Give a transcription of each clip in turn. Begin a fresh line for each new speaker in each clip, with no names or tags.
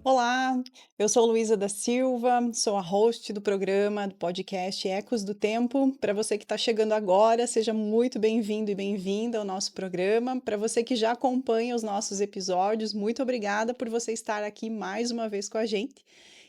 Olá, eu sou Luísa da Silva, sou a host do programa do podcast Ecos do Tempo. Para você que está chegando agora, seja muito bem-vindo e bem-vinda ao nosso programa. Para você que já acompanha os nossos episódios, muito obrigada por você estar aqui mais uma vez com a gente.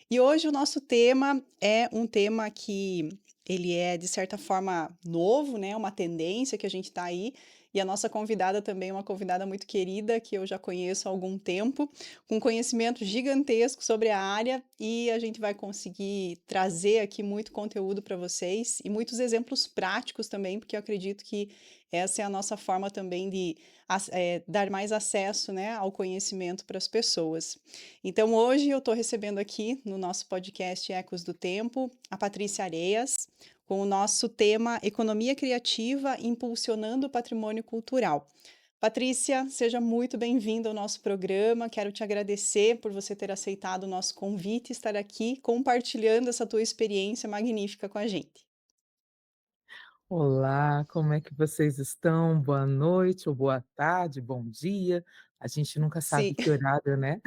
E hoje o nosso tema é um tema que ele é de certa forma novo, né? Uma tendência que a gente está aí. E a nossa convidada também é uma convidada muito querida que eu já conheço há algum tempo com conhecimento gigantesco sobre a área e a gente vai conseguir trazer aqui muito conteúdo para vocês e muitos exemplos práticos também, porque eu acredito que essa é a nossa forma também de dar mais acesso, né, ao conhecimento para as pessoas. Então, hoje eu estou recebendo aqui no nosso podcast Ecos do Tempo a Patrícia Areias, com o nosso tema Economia Criativa impulsionando o patrimônio cultural. Patrícia, seja muito bem-vinda ao nosso programa. Quero te agradecer por você ter aceitado o nosso convite e estar aqui compartilhando essa tua experiência magnífica com a gente.
Olá, como é que vocês estão? Boa noite ou boa tarde, bom dia. A gente nunca
Sim,
sabe que horário, né,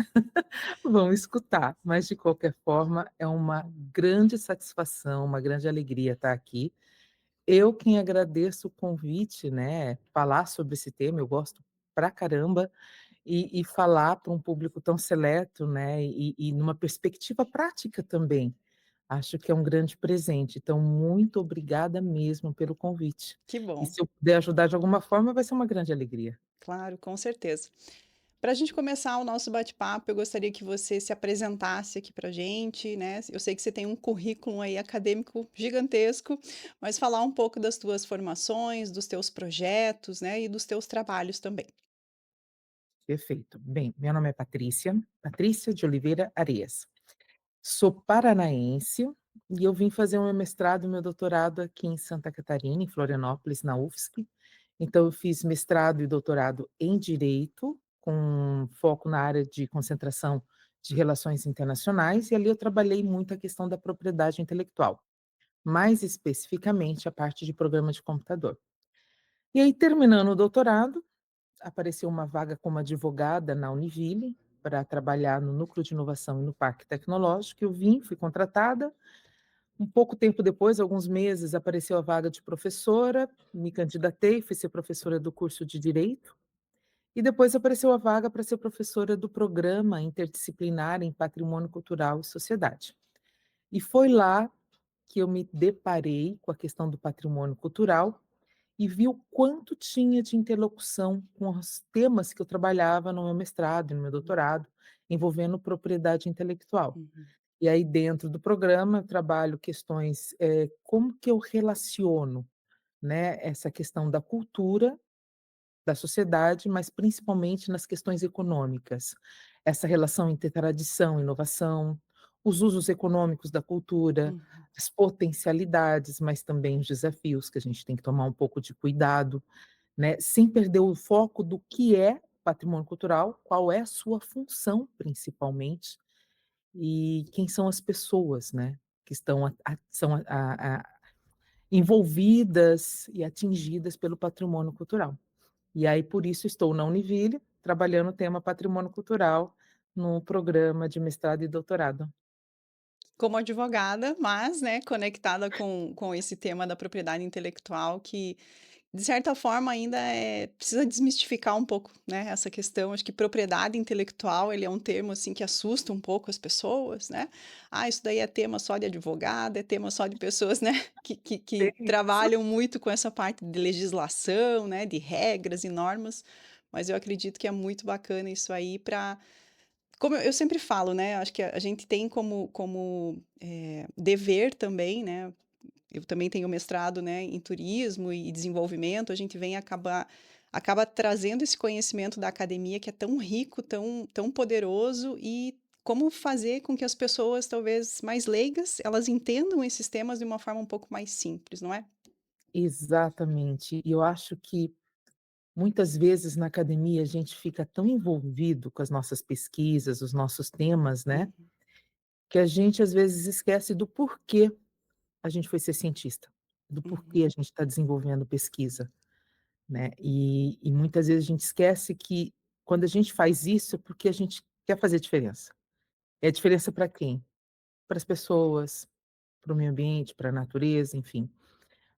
vão escutar, mas de qualquer forma é uma grande satisfação, uma grande alegria estar aqui. Eu quem agradeço o convite, né, falar sobre esse tema, eu gosto pra caramba, e falar para um público tão seleto, né, e numa perspectiva prática também. Acho que é um grande presente, então muito obrigada mesmo pelo convite.
que
E
bom.
se eu puder ajudar de alguma forma, vai ser uma grande alegria.
Claro, com certeza. Para a gente começar o nosso bate-papo, eu gostaria que você se apresentasse aqui para a gente, né? Eu sei que você tem um currículo aí acadêmico gigantesco, mas falar um pouco das tuas formações, dos teus projetos, né? E dos teus trabalhos também.
Perfeito. Bem, meu nome é Patrícia, Patrícia de Oliveira Areias. Sou paranaense e eu vim fazer o meu mestrado e meu doutorado aqui em Santa Catarina, em Florianópolis, na UFSC. Então eu fiz mestrado e doutorado em Direito, com foco na área de concentração de relações internacionais, e ali eu trabalhei muito a questão da propriedade intelectual, mais especificamente a parte de programa de computador. E aí, terminando o doutorado, apareceu uma vaga como advogada na Univille, para trabalhar no Núcleo de Inovação e no Parque Tecnológico. Eu vim, fui contratada. Um pouco tempo depois, alguns meses, apareceu a vaga de professora, me candidatei, fui ser professora do curso de Direito, e depois apareceu a vaga para ser professora do programa interdisciplinar em Patrimônio Cultural e Sociedade. E foi lá que eu me deparei com a questão do patrimônio cultural e vi o quanto tinha de interlocução com os temas que eu trabalhava no meu mestrado e no meu doutorado, envolvendo propriedade intelectual.
Uhum,
E aí dentro do programa eu trabalho questões, como que eu relaciono, né, essa questão da cultura, da sociedade, mas principalmente nas questões econômicas. Essa relação entre tradição e inovação, os usos econômicos da cultura,
uhum,
as potencialidades, mas também os desafios que a gente tem que tomar um pouco de cuidado, né, sem perder o foco do que é patrimônio cultural, qual é a sua função principalmente, e quem são as pessoas, né, que estão são envolvidas e atingidas pelo patrimônio cultural. E aí, por isso, estou na Univille, trabalhando o tema patrimônio cultural no programa de mestrado e doutorado.
como advogada, mas, né, conectada com esse tema da propriedade intelectual que, de certa forma, ainda precisa desmistificar um pouco, né, essa questão. Acho que propriedade intelectual, ele é um termo, assim, que assusta um pouco as pessoas, né. "Ah, isso daí é tema só de advogado, é tema só de pessoas, né, que
Bem isso.
trabalham muito com essa parte de legislação, né, de regras e normas", mas eu acredito que é muito bacana isso aí para como eu sempre falo, né, acho que a gente tem como dever também, né, eu também tenho mestrado, né, em turismo e desenvolvimento, a gente vem acaba trazendo esse conhecimento da academia que é tão rico, tão poderoso e como fazer com que as pessoas, talvez mais leigas, elas entendam esses temas de uma forma um pouco mais simples, não é?
Exatamente. E eu acho que muitas vezes na academia a gente fica tão envolvido com as nossas pesquisas, os nossos temas, né,
Uhum,
que a gente às vezes esquece do porquê a gente foi ser cientista, do porquê a
uhum.
gente está desenvolvendo pesquisa, né. E muitas vezes a gente esquece que quando a gente faz isso é porque a gente quer fazer diferença. É a diferença para quem? Para as pessoas, para o meio ambiente, para a natureza, enfim.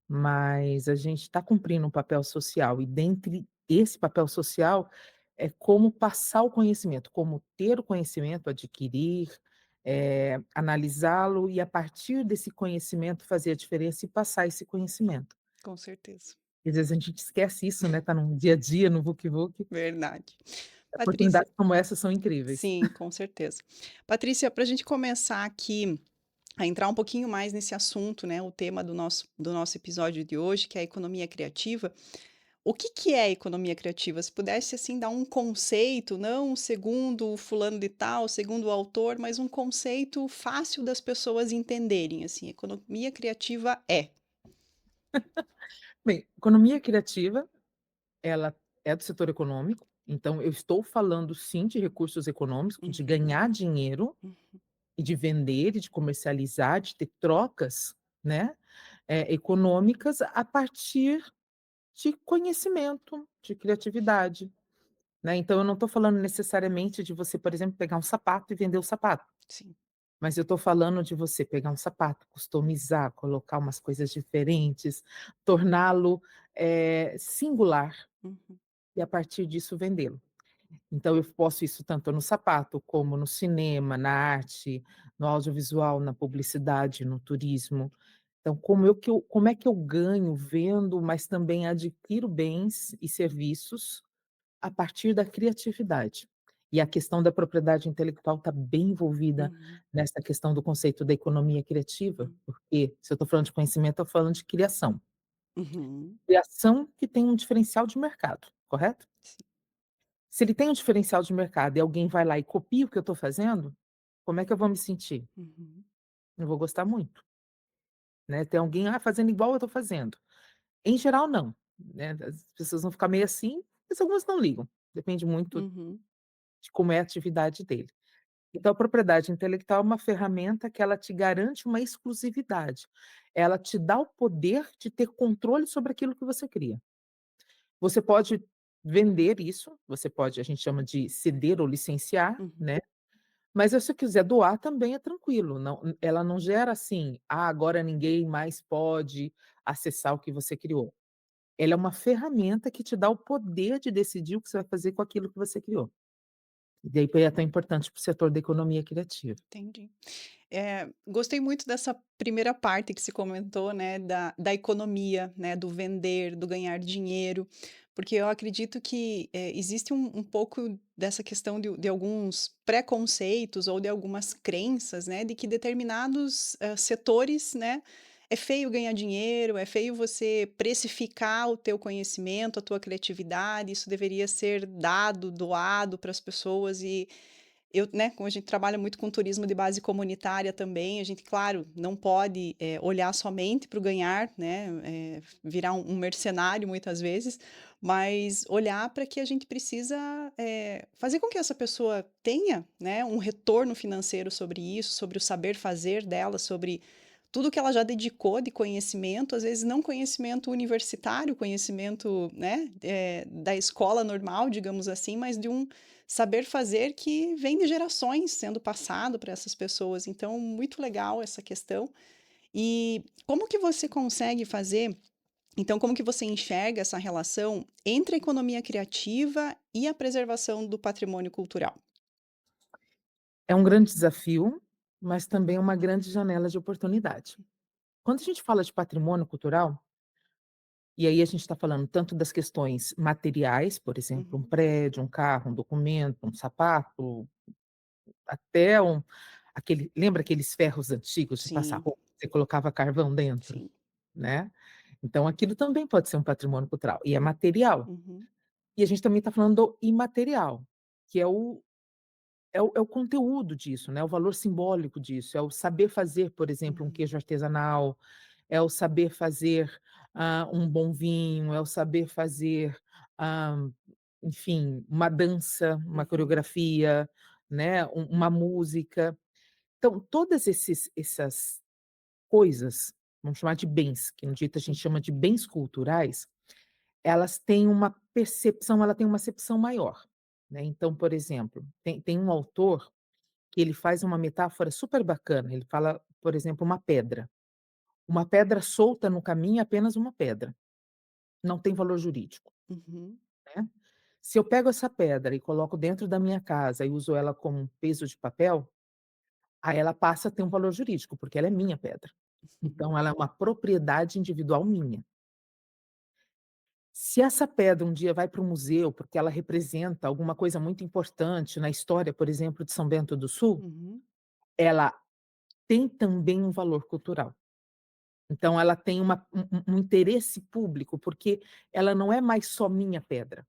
Mas a gente está cumprindo um papel social e dentre esse papel social é como passar o conhecimento, como ter o conhecimento, adquirir, analisá-lo e a partir desse conhecimento fazer a diferença e passar esse conhecimento.
Com certeza.
E às vezes a gente esquece isso, né, tá no dia a dia, no vucu-vucu,
Verdade. Patrícia,
oportunidades como essa são incríveis.
sim, com certeza. Patrícia, para a gente começar aqui a entrar um pouquinho mais nesse assunto, né, o tema do nosso episódio de hoje, que é a economia criativa. O que que é economia criativa? Se pudesse, assim, dar um conceito, não segundo o fulano de tal, segundo o autor, mas um conceito fácil das pessoas entenderem, assim, economia criativa é.
Bem, economia criativa, ela é do setor econômico, então eu estou falando sim de recursos econômicos, de
Uhum,
ganhar dinheiro
uhum,
e de vender e de comercializar, de ter trocas, né, econômicas a partir de conhecimento, de criatividade, né. Então eu não estou falando necessariamente de você, por exemplo, pegar um sapato e vender o sapato,
sim.
mas eu estou falando de você pegar um sapato, customizar, colocar umas coisas diferentes, torná-lo, singular
Uhum,
e a partir disso vendê-lo. Então eu posso isso tanto no sapato, como no cinema, na arte, no audiovisual, na publicidade, no turismo. Então como é que eu ganho vendo, mas também adquiro bens e serviços a partir da criatividade. E a questão da propriedade intelectual está bem envolvida
uhum,
nessa questão do conceito da economia criativa,
hum,
porque se eu estou falando de conhecimento, estou falando de criação.
uhum,
Criação que tem um diferencial de mercado, correto?
sim,
Se ele tem um diferencial de mercado e alguém vai lá e copia o que eu estou fazendo, como é que eu vou me sentir?
uhum,
Não vou gostar muito, né. Tem alguém, fazendo igual eu estou fazendo. Em geral não, né, as pessoas vão ficar meio assim, mas algumas não ligam, depende muito
uhum,
de como é a atividade dele. Então a propriedade intelectual é uma ferramenta que ela te garante uma exclusividade. Ela te dá o poder de ter controle sobre aquilo que você cria. Você pode vender isso, você pode, a gente chama de ceder ou licenciar,
uhum,
né. Mas se você quiser doar também é tranquilo, não, ela não gera assim: "Ah, agora ninguém mais pode acessar o que você criou". Ela é uma ferramenta que te dá o poder de decidir o que você vai fazer com aquilo que você criou. E daí é tão importante para o setor da economia criativa.
entendi. Gostei muito dessa primeira parte que se comentou, né, da economia, né, do vender, do ganhar dinheiro, porque eu acredito que, existe um pouco dessa questão de alguns preconceitos ou de algumas crenças, né, de que determinados, setores, né, é feio ganhar dinheiro, é feio você precificar o teu conhecimento, a tua criatividade, isso deveria ser dado, doado para as pessoas e eu, né, como a gente trabalha muito com turismo de base comunitária também, a gente, claro, não pode, olhar somente para o ganhar, né, virar um mercenário muitas vezes, mas olhar para que a gente precisa, fazer com que essa pessoa tenha, né, um retorno financeiro sobre isso, sobre o saber fazer dela, sobre tudo que ela já dedicou de conhecimento, às vezes não conhecimento universitário, conhecimento, né, da escola normal, digamos assim, mas de um saber fazer que vem de gerações sendo passado para essas pessoas. Então, muito legal essa questão. E como que você consegue fazer então, como que você enxerga essa relação entre a economia criativa e a preservação do patrimônio cultural?
É um grande desafio, mas também é uma grande janela de oportunidade. Quando a gente fala de patrimônio cultural, e aí a gente está falando tanto das questões materiais, por exemplo, um
Uhum.
prédio, um carro, um documento, um sapato, até lembra aqueles ferros antigos de passar
Sim,
roupa, você colocava carvão dentro,
sim.
né. Então aquilo também pode ser um patrimônio cultural, e é material.
Uhum,
E a gente também está falando do imaterial, que é o conteúdo disso, né, o valor simbólico disso, é o saber fazer, por exemplo, um
uhum,
queijo artesanal, é o saber fazer, um bom vinho, é o saber fazer, hã, enfim, uma dança, uma
uhum,
coreografia, né, uma música. Então todas essas coisas, vamos chamar de bens, que no direito a gente
sim.
chama de bens culturais, elas têm uma percepção, ela tem uma acepção maior, né. Então, por exemplo, tem um autor que ele faz uma metáfora super bacana. Ele fala, por exemplo, uma pedra. Uma pedra solta no caminho é apenas uma pedra, não tem valor jurídico,
Uhum.
né. Se eu pego essa pedra e coloco dentro da minha casa e uso ela como um peso de papel, aí ela passa a ter um valor jurídico, porque ela é minha pedra.
Uhum.
Então ela é uma propriedade individual minha. Se essa pedra um dia vai para o museu, porque ela representa alguma coisa muito importante na história, por exemplo, de São Bento do Sul,
Uhum.
ela tem também um valor cultural. Então ela tem um interesse público, porque ela não é mais só minha pedra,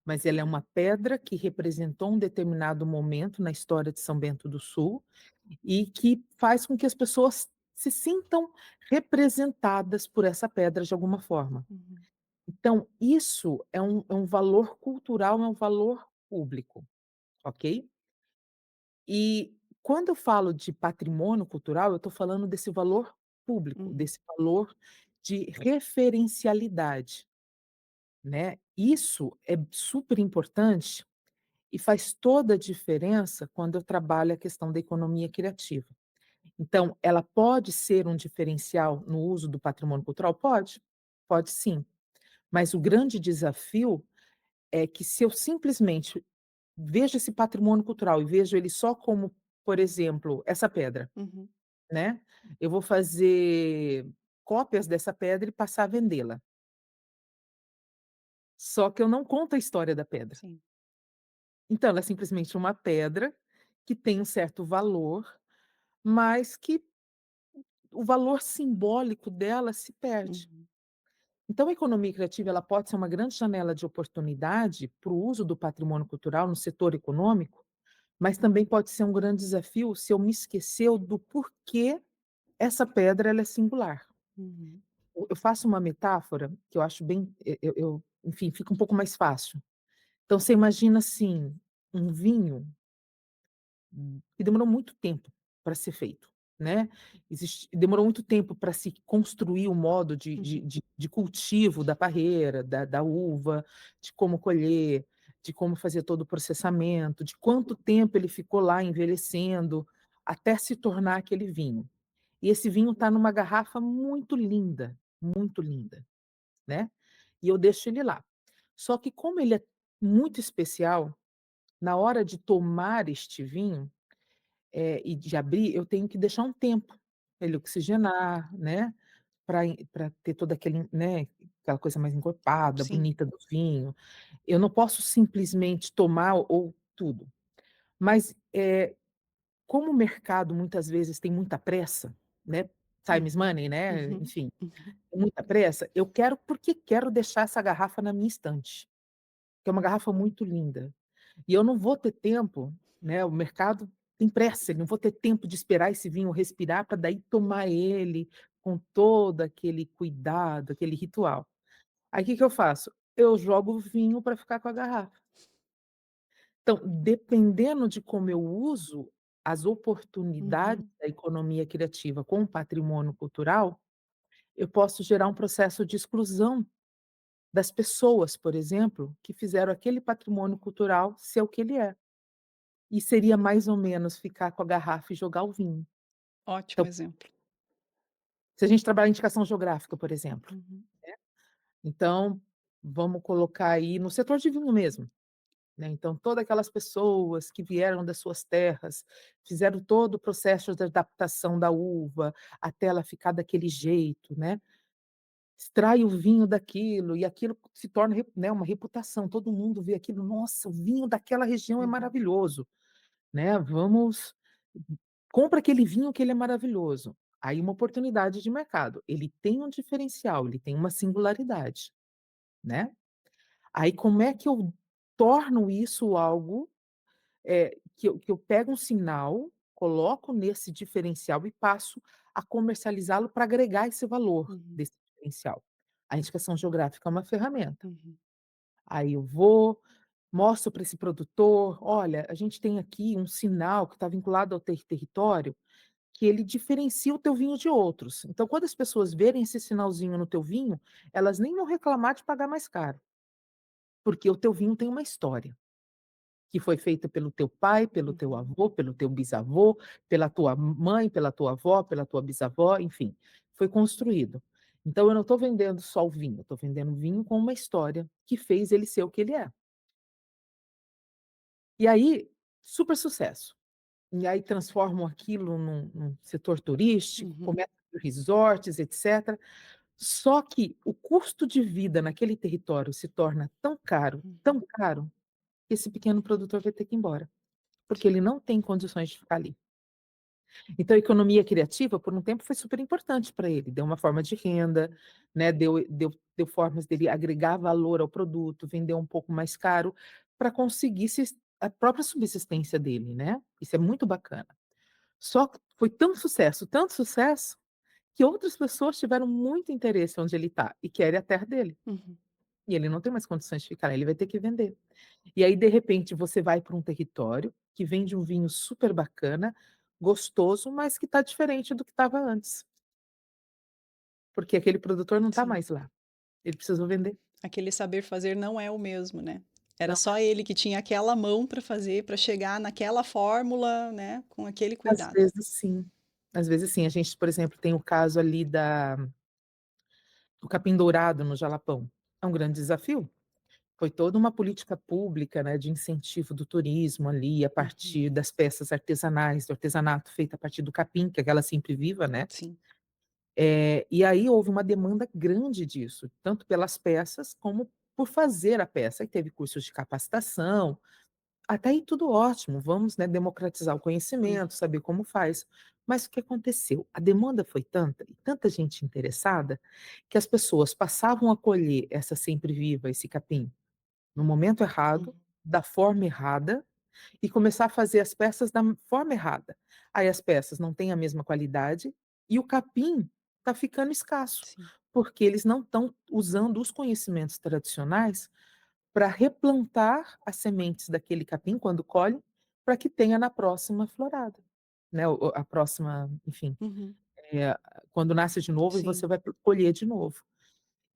mas ela é uma pedra que representou um determinado momento na história de São Bento do Sul e que faz com que as pessoas se sintam representadas por essa pedra de alguma forma.
Uhum.
Então isso é um valor cultural, é um valor público, ok? E quando eu falo de patrimônio cultural, eu estou falando desse valor público,
Uhum.
desse valor de referencialidade, né. Isso é super importante e faz toda a diferença quando eu trabalho a questão da economia criativa. Então, ela pode ser um diferencial no uso do patrimônio cultural? Pode, pode sim. Mas o grande desafio é que se eu simplesmente vejo esse patrimônio cultural e vejo ele só como, por exemplo, essa pedra,
Uhum.
né, eu vou fazer cópias dessa pedra e passar a vendê-la. Só que eu não conto a história da pedra.
Sim.
Então ela é simplesmente uma pedra que tem um certo valor, mas que o valor simbólico dela se perde.
Uhum.
Então a economia criativa ela pode ser uma grande janela de oportunidade para o uso do patrimônio cultural no setor econômico, mas também pode ser um grande desafio se eu me esqueceu do porquê essa pedra ela é singular.
Uhum.
Eu faço uma metáfora que eu acho bem enfim, fica um pouco mais fácil. Então você imagina, assim, um vinho que demorou muito tempo para ser feito, né. Demorou muito tempo para se construir o modo
Uhum.
de cultivo da parreira, da uva, de como colher, de como fazer todo o processamento, de quanto tempo ele ficou lá envelhecendo, até se tornar aquele vinho. E esse vinho está numa garrafa muito linda, né, e eu deixo ele lá. Só que como ele é muito especial, na hora de tomar este vinho, e de abrir, eu tenho que deixar um tempo pra ele oxigenar, né, para ter todo aquele, né, aquela coisa mais encorpada,
Sim.
bonita do vinho. Eu não posso simplesmente tomar ou tudo. Mas, como o mercado muitas vezes tem muita pressa, né, time is
Uhum.
money, né,
Uhum.
enfim,
Uhum.
tem muita pressa, eu quero porque quero deixar essa garrafa na minha estante, que é uma garrafa muito linda. E eu não vou ter tempo, né, o mercado tem pressa, eu não vou ter tempo de esperar esse vinho respirar para daí tomar ele com todo aquele cuidado, aquele ritual. Aí o que que eu faço? Eu jogo o vinho para ficar com a garrafa. Então, dependendo de como eu uso as oportunidades
Uhum.
da economia criativa com o patrimônio cultural, eu posso gerar um processo de exclusão das pessoas, por exemplo, que fizeram aquele patrimônio cultural ser o que ele é. E seria mais ou menos ficar com a garrafa e jogar o vinho.
Ótimo
Então,
exemplo.
se a gente trabalhar em indicação geográfica, por exemplo,
Uhum.
né, então vamos colocar aí no setor de vinho mesmo, né, então todas aquelas pessoas que vieram das suas terras, fizeram todo o processo de adaptação da uva, até ela ficar daquele jeito, né, extrai o vinho daquilo e aquilo se torna né, uma reputação, todo mundo vê aquilo: "Nossa, o vinho daquela região é
Uhum.
maravilhoso". Né, vamos compra aquele vinho que ele é maravilhoso. Aí uma oportunidade de mercado, ele tem um diferencial, ele tem uma singularidade, né. Aí como é que eu torno isso algo, que eu pego um sinal, coloco nesse diferencial e passo a comercializá-lo para agregar esse valor
Uhum.
desse diferencial. A indicação geográfica é uma ferramenta.
Uhum.
Aí eu vou, mostro para esse produtor: "Olha, a gente tem aqui um sinal que está vinculado ao território, que ele diferencia o teu vinho de outros. Então, quando as pessoas verem esse sinalzinho no teu vinho, elas nem vão reclamar de pagar mais caro, porque o teu vinho tem uma história". que foi feita pelo teu pai, pelo teu
uhum,
avô, pelo teu bisavô, pela tua mãe, pela tua avó, pela tua bisavó, enfim, foi construído. Então eu não estou vendendo só o vinho, estou vendendo vinho com uma história que fez ele ser o que ele é. E aí, super sucesso. E aí transformam aquilo num setor turístico,
uhum,
começa resorts, etcétera. Só que o custo de vida naquele território se torna
uhum.
tão caro, que esse pequeno produtor vai ter que ir embora, porque ele não tem condições de ficar ali. Então a economia criativa, por um tempo, foi super importante para ele, deu uma forma de renda, né, deu formas dele agregar valor ao produto, vender um pouco mais caro, para conseguir a própria subsistência dele, né, isso é muito bacana. Só que foi tanto sucesso, que outras pessoas tiveram muito interesse onde ele está e querem a terra dele.
Uhum.
E ele não tem mais condições de ficar lá, ele vai ter que vender. E aí, de repente, você vai para um território que vende um vinho super bacana, gostoso, mas que está diferente do que estava antes, porque aquele produtor não está
Sim.
mais lá, ele precisou vender.
Aquele saber fazer não é o mesmo, né. Era
Não,
só ele que tinha aquela mão para fazer, para chegar naquela fórmula, né, com aquele
às
cuidado.
vezes sim, às vezes sim. A gente, por exemplo, tem o caso ali do capim dourado no Jalapão. É um grande desafio. Foi toda uma política pública, né, de incentivo do turismo ali, a
Uhum.
partir das peças artesanais, do artesanato feito a partir do capim, que é aquela sempre viva, né.
Sim.
E aí houve uma demanda grande disso, tanto pelas peças como por fazer a peça. E teve cursos de capacitação, até aí tudo ótimo, vamos, né, democratizar o
Hum.
conhecimento, saber como faz. Mas o que aconteceu? A demanda foi tanta, e tanta gente interessada, que as pessoas passavam a colher essa sempre viva, esse capim, no momento errado,
Uhum.
da forma errada, e começar a fazer as peças da forma errada. Aí as peças não têm a mesma qualidade e o capim está ficando escasso,
Sim.
porque eles não estão usando os conhecimentos tradicionais para replantar as sementes daquele capim quando colhem, para que tenha na próxima florada, né, a próxima, enfim,
Uhum.
eh, quando nasce de novo e você
Sim.
vai colher de novo.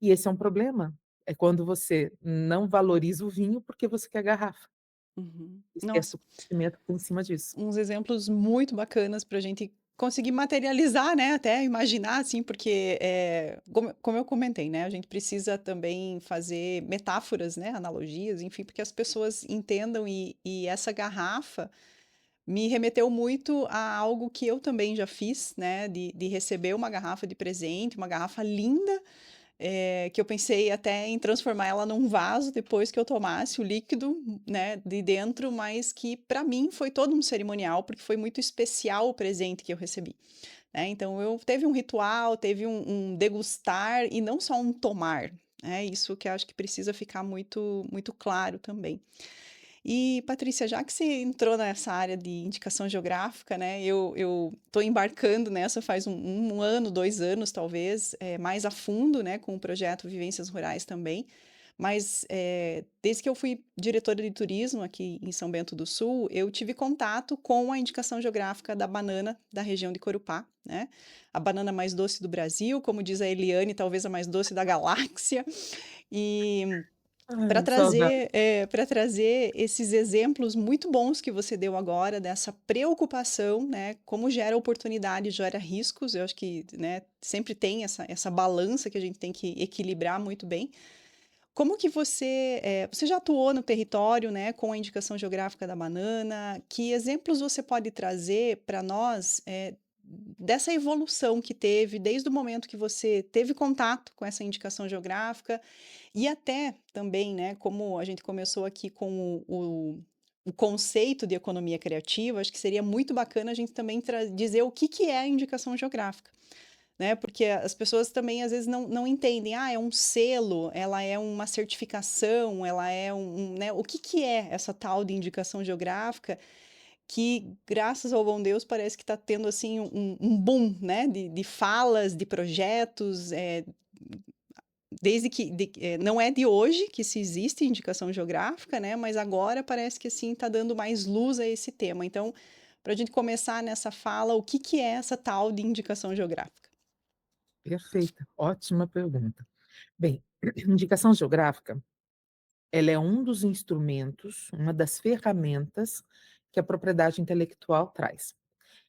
E esse é um problema, é quando você não valoriza o vinho, porque você quer garrafa.
Uhum.
Esquece
Nossa,
o conhecimento que tem em cima disso.
uns exemplos muito bacanas para a gente conseguir materializar, né, até imaginar, assim, porque, como eu comentei, né, a gente precisa também fazer metáforas, né, analogias, enfim, porque as pessoas entendam e essa garrafa me remeteu muito a algo que eu também já fiz, né, de receber uma garrafa de presente, uma garrafa linda, que eu pensei até em transformar ela num vaso depois que eu tomasse o líquido, né, de dentro, mas que para mim foi todo um cerimonial, porque foi muito especial o presente que eu recebi, né. Então eu teve um ritual, teve um degustar e não só um tomar, né, isso que eu acho que precisa ficar muito claro também. E, Patrícia, já que você entrou nessa área de indicação geográfica, né, eu estou embarcando nessa faz um ano, 2 anos talvez, mais a fundo, né, com o projeto Vivências Rurais também, mas, desde que eu fui diretora de turismo aqui em São Bento do Sul, eu tive contato com a indicação geográfica da banana da região de Corupá, né, a banana mais doce do Brasil, como diz a Eliane, talvez a mais doce da galáxia, e para
Ai, saudade.
trazer, pra trazer esses exemplos muito bons que você deu agora, dessa preocupação, né, como gera oportunidade, gera riscos, eu acho que, né, sempre tem essa balança que a gente tem que equilibrar muito bem. Como que você já atuou no território, né, com a indicação geográfica da banana, que exemplos você pode trazer para nós, dessa evolução que teve desde o momento que você teve contato com essa indicação geográfica e até também, né, como a gente começou aqui com o conceito de economia criativa, acho que seria muito bacana a gente também dizer o que que é a indicação geográfica, né? Porque as pessoas também às vezes não entendem, ah, é um selo, ela é uma certificação, ela é né? O que que é essa tal de indicação geográfica que, graças ao bom Deus, parece que está tendo assim um boom, né? De falas, de projetos, desde que não é de hoje que se existe indicação geográfica, né, mas agora parece que, assim, está dando mais luz a esse tema. Então, para a gente começar nessa fala, o que que é essa tal de indicação geográfica?
Perfeita, ótima pergunta. Bem, indicação geográfica ela é um dos instrumentos, uma das ferramentas que a propriedade intelectual traz.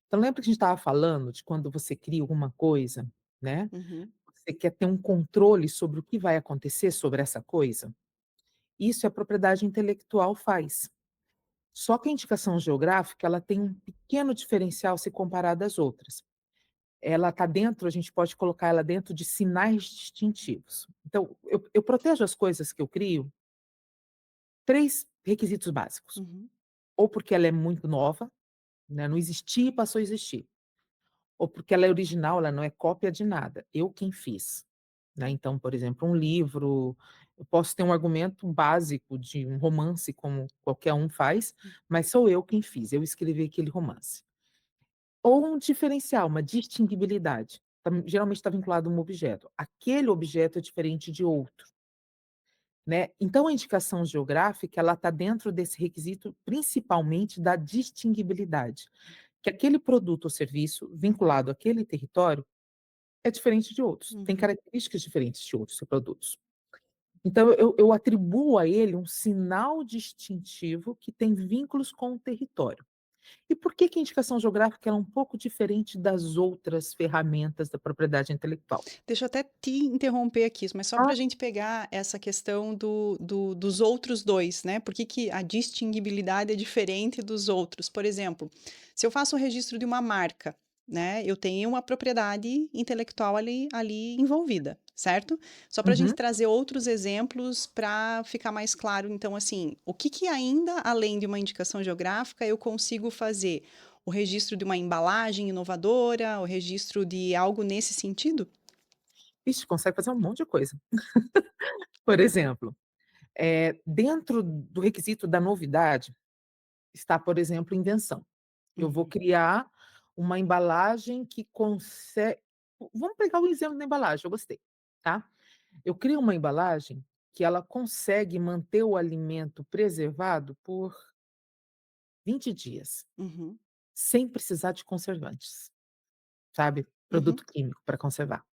Então lembra que a gente estava falando de quando você cria alguma coisa, né,
Uhum,
você quer ter um controle sobre o que vai acontecer sobre essa coisa? Isso a propriedade intelectual faz. Só que a indicação geográfica, ela tem um pequeno diferencial se comparada às outras. Ela está dentro, a gente pode colocar ela dentro de sinais distintivos. Então, eu protejo as coisas que eu crio, 3 requisitos básicos.
uhum,
Ou porque ela é muito nova, né, não existia e passou a existir. Ou porque ela é original, ela não é cópia de nada, eu quem fiz, né. Então, por exemplo, um livro, eu posso ter um argumento básico de um romance como qualquer um faz, mas sou eu quem fiz, eu escrevi aquele romance. Ou um diferencial, uma distinguibilidade, geralmente está vinculado a um objeto. Aquele objeto é diferente de outro, né. Então a indicação geográfica, ela está dentro desse requisito, principalmente da distinguibilidade, que aquele produto ou serviço vinculado àquele território é diferente de outros, tem
uhum.
características diferentes de outros produtos. Então eu atribuo a ele um sinal distintivo que tem vínculos com o território. E por que que a indicação geográfica ela é um pouco diferente das outras ferramentas da propriedade intelectual?
Deixa eu até te interromper aqui, mas só para
Ah,
a gente pegar essa questão dos outros dois, né? Por que que a distinguibilidade é diferente dos outros? Por exemplo, se eu faço o registro de uma marca, né? Eu tenho uma propriedade intelectual ali envolvida, certo? Só para a gente
uhum.
trazer outros exemplos para ficar mais claro, então, assim, o que que ainda, além de uma indicação geográfica, eu consigo fazer? O registro de uma embalagem inovadora, o registro de algo nesse sentido?
Ixi, consegue fazer um monte de coisa. Por exemplo, dentro do requisito da novidade, está, por exemplo, invenção. Eu vou
Uhum,
criar uma embalagem que consegue. Vamos pegar o exemplo da embalagem, eu gostei, tá. Eu crio uma embalagem que ela consegue manter o alimento preservado por 20 dias,
uhum,
sem precisar de conservantes, sabe,
uhum.
produto químico para conservar.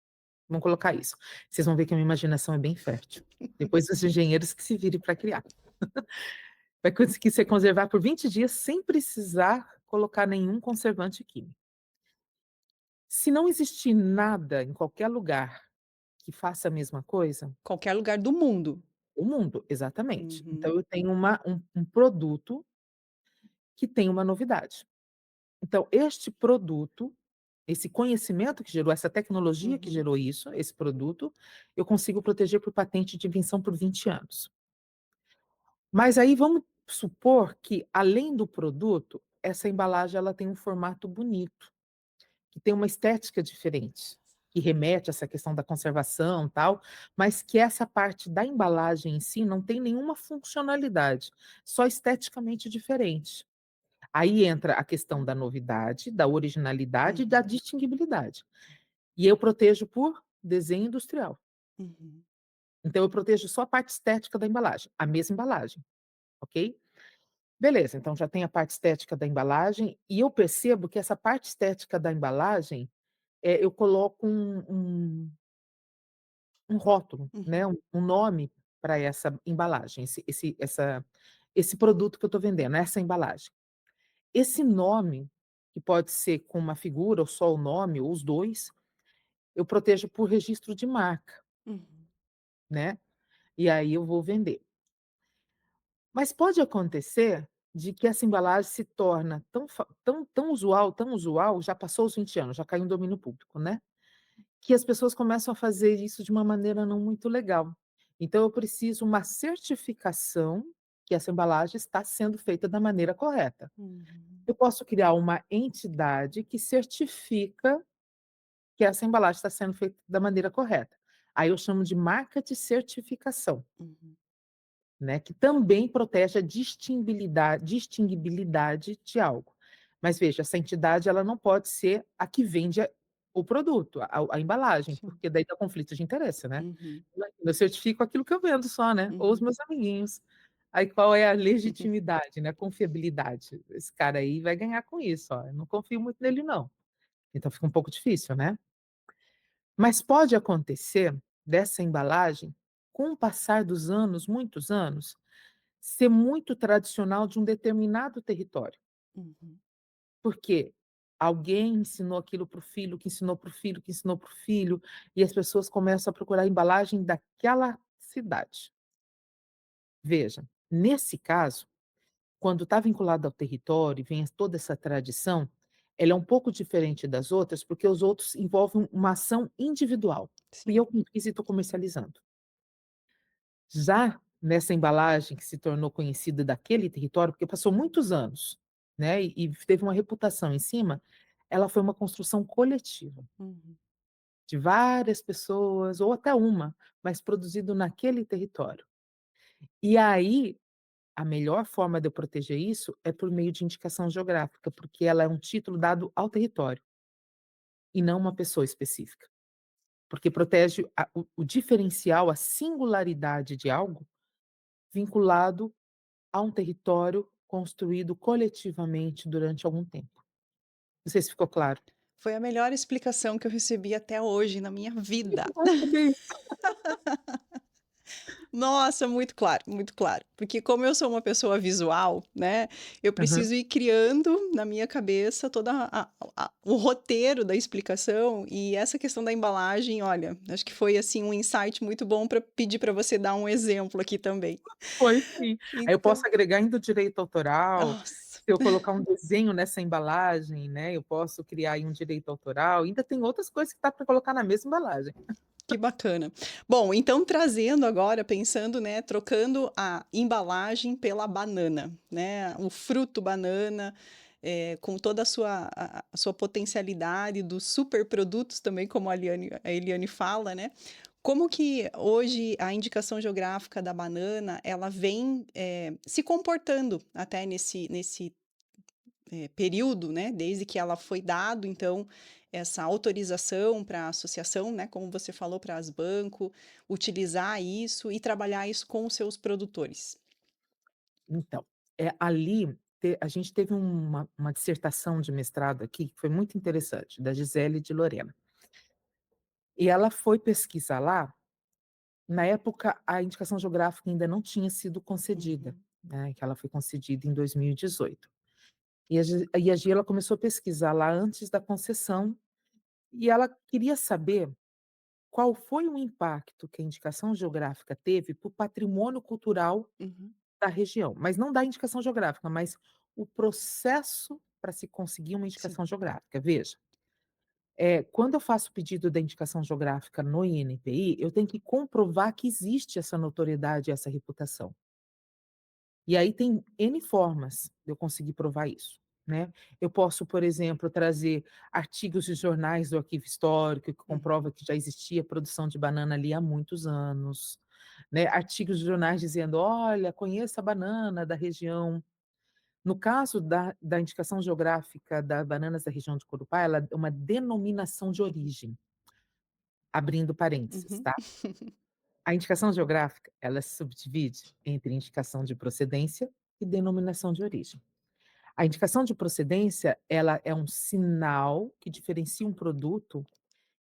Vamos colocar isso. Vocês vão ver que a minha imaginação é bem fértil. Depois os engenheiros que se virem para criar. Vai conseguir se conservar por 20 dias sem precisar colocar nenhum conservante químico. Se não existir nada em qualquer lugar que faça a mesma coisa,
Qualquer lugar do mundo.
o mundo, exatamente. Então
Uhum,
eu tenho um produto que tem uma novidade. Então este produto, esse conhecimento que gerou, essa tecnologia que
uhum,
gerou isso, esse produto, eu consigo proteger por patente de invenção por 20 anos. Mas aí vamos supor que, além do produto, essa embalagem ela tem um formato bonito, que tem uma estética diferente, que remete a essa questão da conservação, tal, mas que essa parte da embalagem em si não tem nenhuma funcionalidade, só esteticamente diferente. Aí entra a questão da novidade, da originalidade e da
uhum,
distinguibilidade. E eu protejo por desenho industrial.
uhum,
Então eu protejo só a parte estética da embalagem, a mesma embalagem, ok? Beleza, então já tem a parte estética da embalagem e eu percebo que essa parte estética da embalagem, eu coloco um rótulo, né,
uhum,
um nome para essa embalagem, esse produto que eu estou vendendo, essa embalagem. Esse nome, que pode ser com uma figura ou só o nome ou os 2, eu protejo por registro de marca,
uhum.
né, e aí eu vou vender. Mas pode acontecer de que essa embalagem se torna tão usual, já passou os 20 anos, já caiu em domínio público, né, que as pessoas começam a fazer isso de uma maneira não muito legal. Então eu preciso uma certificação que essa embalagem está sendo feita da maneira correta.
Uhum,
Eu posso criar uma entidade que certifica que essa embalagem está sendo feita da maneira correta. Aí eu chamo de marca de certificação.
uhum,
Né, que também protege a distinguibilidade de algo. Mas veja, essa entidade ela não pode ser a que vende o produto, a embalagem,
sim.
porque daí dá conflito de interesse, né.
Uhum,
Eu certifico aquilo que eu vendo só, né, ou os
uhum,
meus amiguinhos. Aí qual é a legitimidade, né, a confiabilidade? Esse cara aí vai ganhar com isso, ó, eu não confio muito nele não. Então fica um pouco difícil, né. Mas pode acontecer dessa embalagem, com o passar dos anos, muitos anos, ser muito tradicional de um determinado território,
Uhum.
porque alguém ensinou aquilo para o filho, que ensinou para o filho, que ensinou para o filho, e as pessoas começam a procurar a embalagem daquela cidade. Veja, nesse caso, quando está vinculado ao território e vem toda essa tradição, ela é um pouco diferente das outras, porque os outros envolvem uma ação individual. Fui
Sim.
eu que fiz e estou comercializando. Já nessa embalagem que se tornou conhecida daquele território, porque passou muitos anos, né, e teve uma reputação em cima, ela foi uma construção coletiva,
Uhum.
de várias pessoas, ou até uma, mas produzido naquele território. E aí, a melhor forma de eu proteger isso é por meio de indicação geográfica, porque ela é um título dado ao território, e não uma pessoa específica. Porque protege o diferencial, a singularidade de algo vinculado a um território construído coletivamente durante algum tempo. Não sei se ficou claro.
Foi a melhor explicação que eu recebi até hoje na minha
Ai,
vida.
que bom saber isso.
Nossa, muito claro, muito claro. Porque como eu sou uma pessoa visual, né, eu
Aham.
preciso ir criando na minha cabeça toda o roteiro da explicação, e essa questão da embalagem, olha, acho que foi, assim, um insight muito bom para pedir para você dar um exemplo aqui também.
Foi sim. Aí eu
Então
posso agregar ainda o direito autoral,
nossa,
se eu colocar um desenho nessa embalagem, né, eu posso criar aí um direito autoral, ainda tem outras coisas que dá para colocar na mesma embalagem.
que bacana. Bom, então trazendo agora, pensando, né, trocando a embalagem pela banana, né, o fruto banana, com toda a sua potencialidade dos superprodutos também, como a Eliane fala, né. Como que hoje a indicação geográfica da banana, ela vem, se comportando até nesse período, né, desde que ela foi dado, então, essa autorização para a associação, né, como você falou, para as banco, utilizar isso e trabalhar isso com os seus produtores.
Então, ali a gente teve uma dissertação de mestrado aqui que foi muito interessante, da Gisele de Lorena. E ela foi pesquisar lá, na época a indicação geográfica ainda não tinha sido concedida,
Uhum,
né, que ela foi concedida em 2018. E a Gi ela começou a pesquisar lá antes da concessão, e ela queria saber qual foi o impacto que a indicação geográfica teve para o patrimônio cultural
uhum,
da região, mas não da indicação geográfica, mas o processo para se conseguir uma
sim.
indicação geográfica. Veja, quando eu faço o pedido da indicação geográfica no INPI, eu tenho que comprovar que existe essa notoriedade, essa reputação. E aí tem N formas de eu conseguir provar isso, né. Eu posso, por exemplo, trazer artigos de jornais do arquivo histórico que
Uhum,
comprova que já existia produção de banana ali há muitos anos, né, artigos de jornais dizendo: "Olha, conheça a banana da região". No caso da indicação geográfica da bananas da região de Corupá, ela é uma denominação de origem, abrindo parênteses,
uhum,
tá. A indicação geográfica, ela se subdivide entre indicação de procedência e denominação de origem. A indicação de procedência, ela é um sinal que diferencia um produto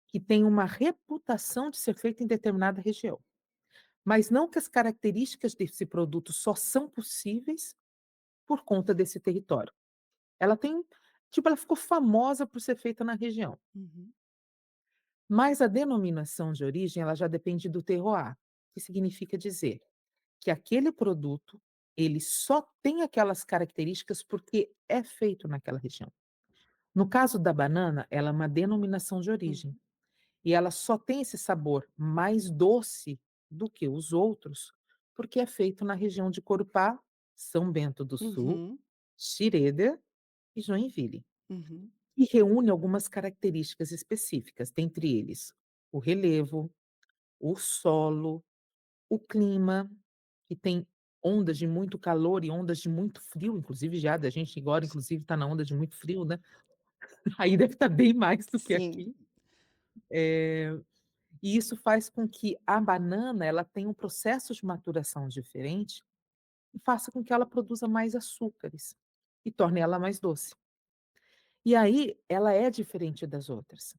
que tem uma reputação de ser feito em determinada região, mas não que as características desse produto só são possíveis por conta desse território. Ela tem tipo, ela ficou famosa por ser feita na região,
uhum,
mas a denominação de origem, ela já depende do terroir, que significa dizer que aquele produto, ele só tem aquelas características porque é feito naquela região. No caso da banana, ela é uma denominação de origem,
uhum,
e ela só tem esse sabor mais doce do que os outros, porque é feito na região de Corupá, São Bento do Sul,
uhum,
Xireder e Joinville.
uhum,
E reúne algumas características específicas, dentre eles o relevo, o solo, o clima, que tem ondas de muito calor e ondas de muito frio, inclusive já a gente agora inclusive está na onda de muito frio, né, aí deve estar bem mais do que
sim,
aqui. Eh, e isso faz com que a banana, ela tenha um processo de maturação diferente e faça com que ela produza mais açúcares e torne ela mais doce. E aí, ela é diferente das outras.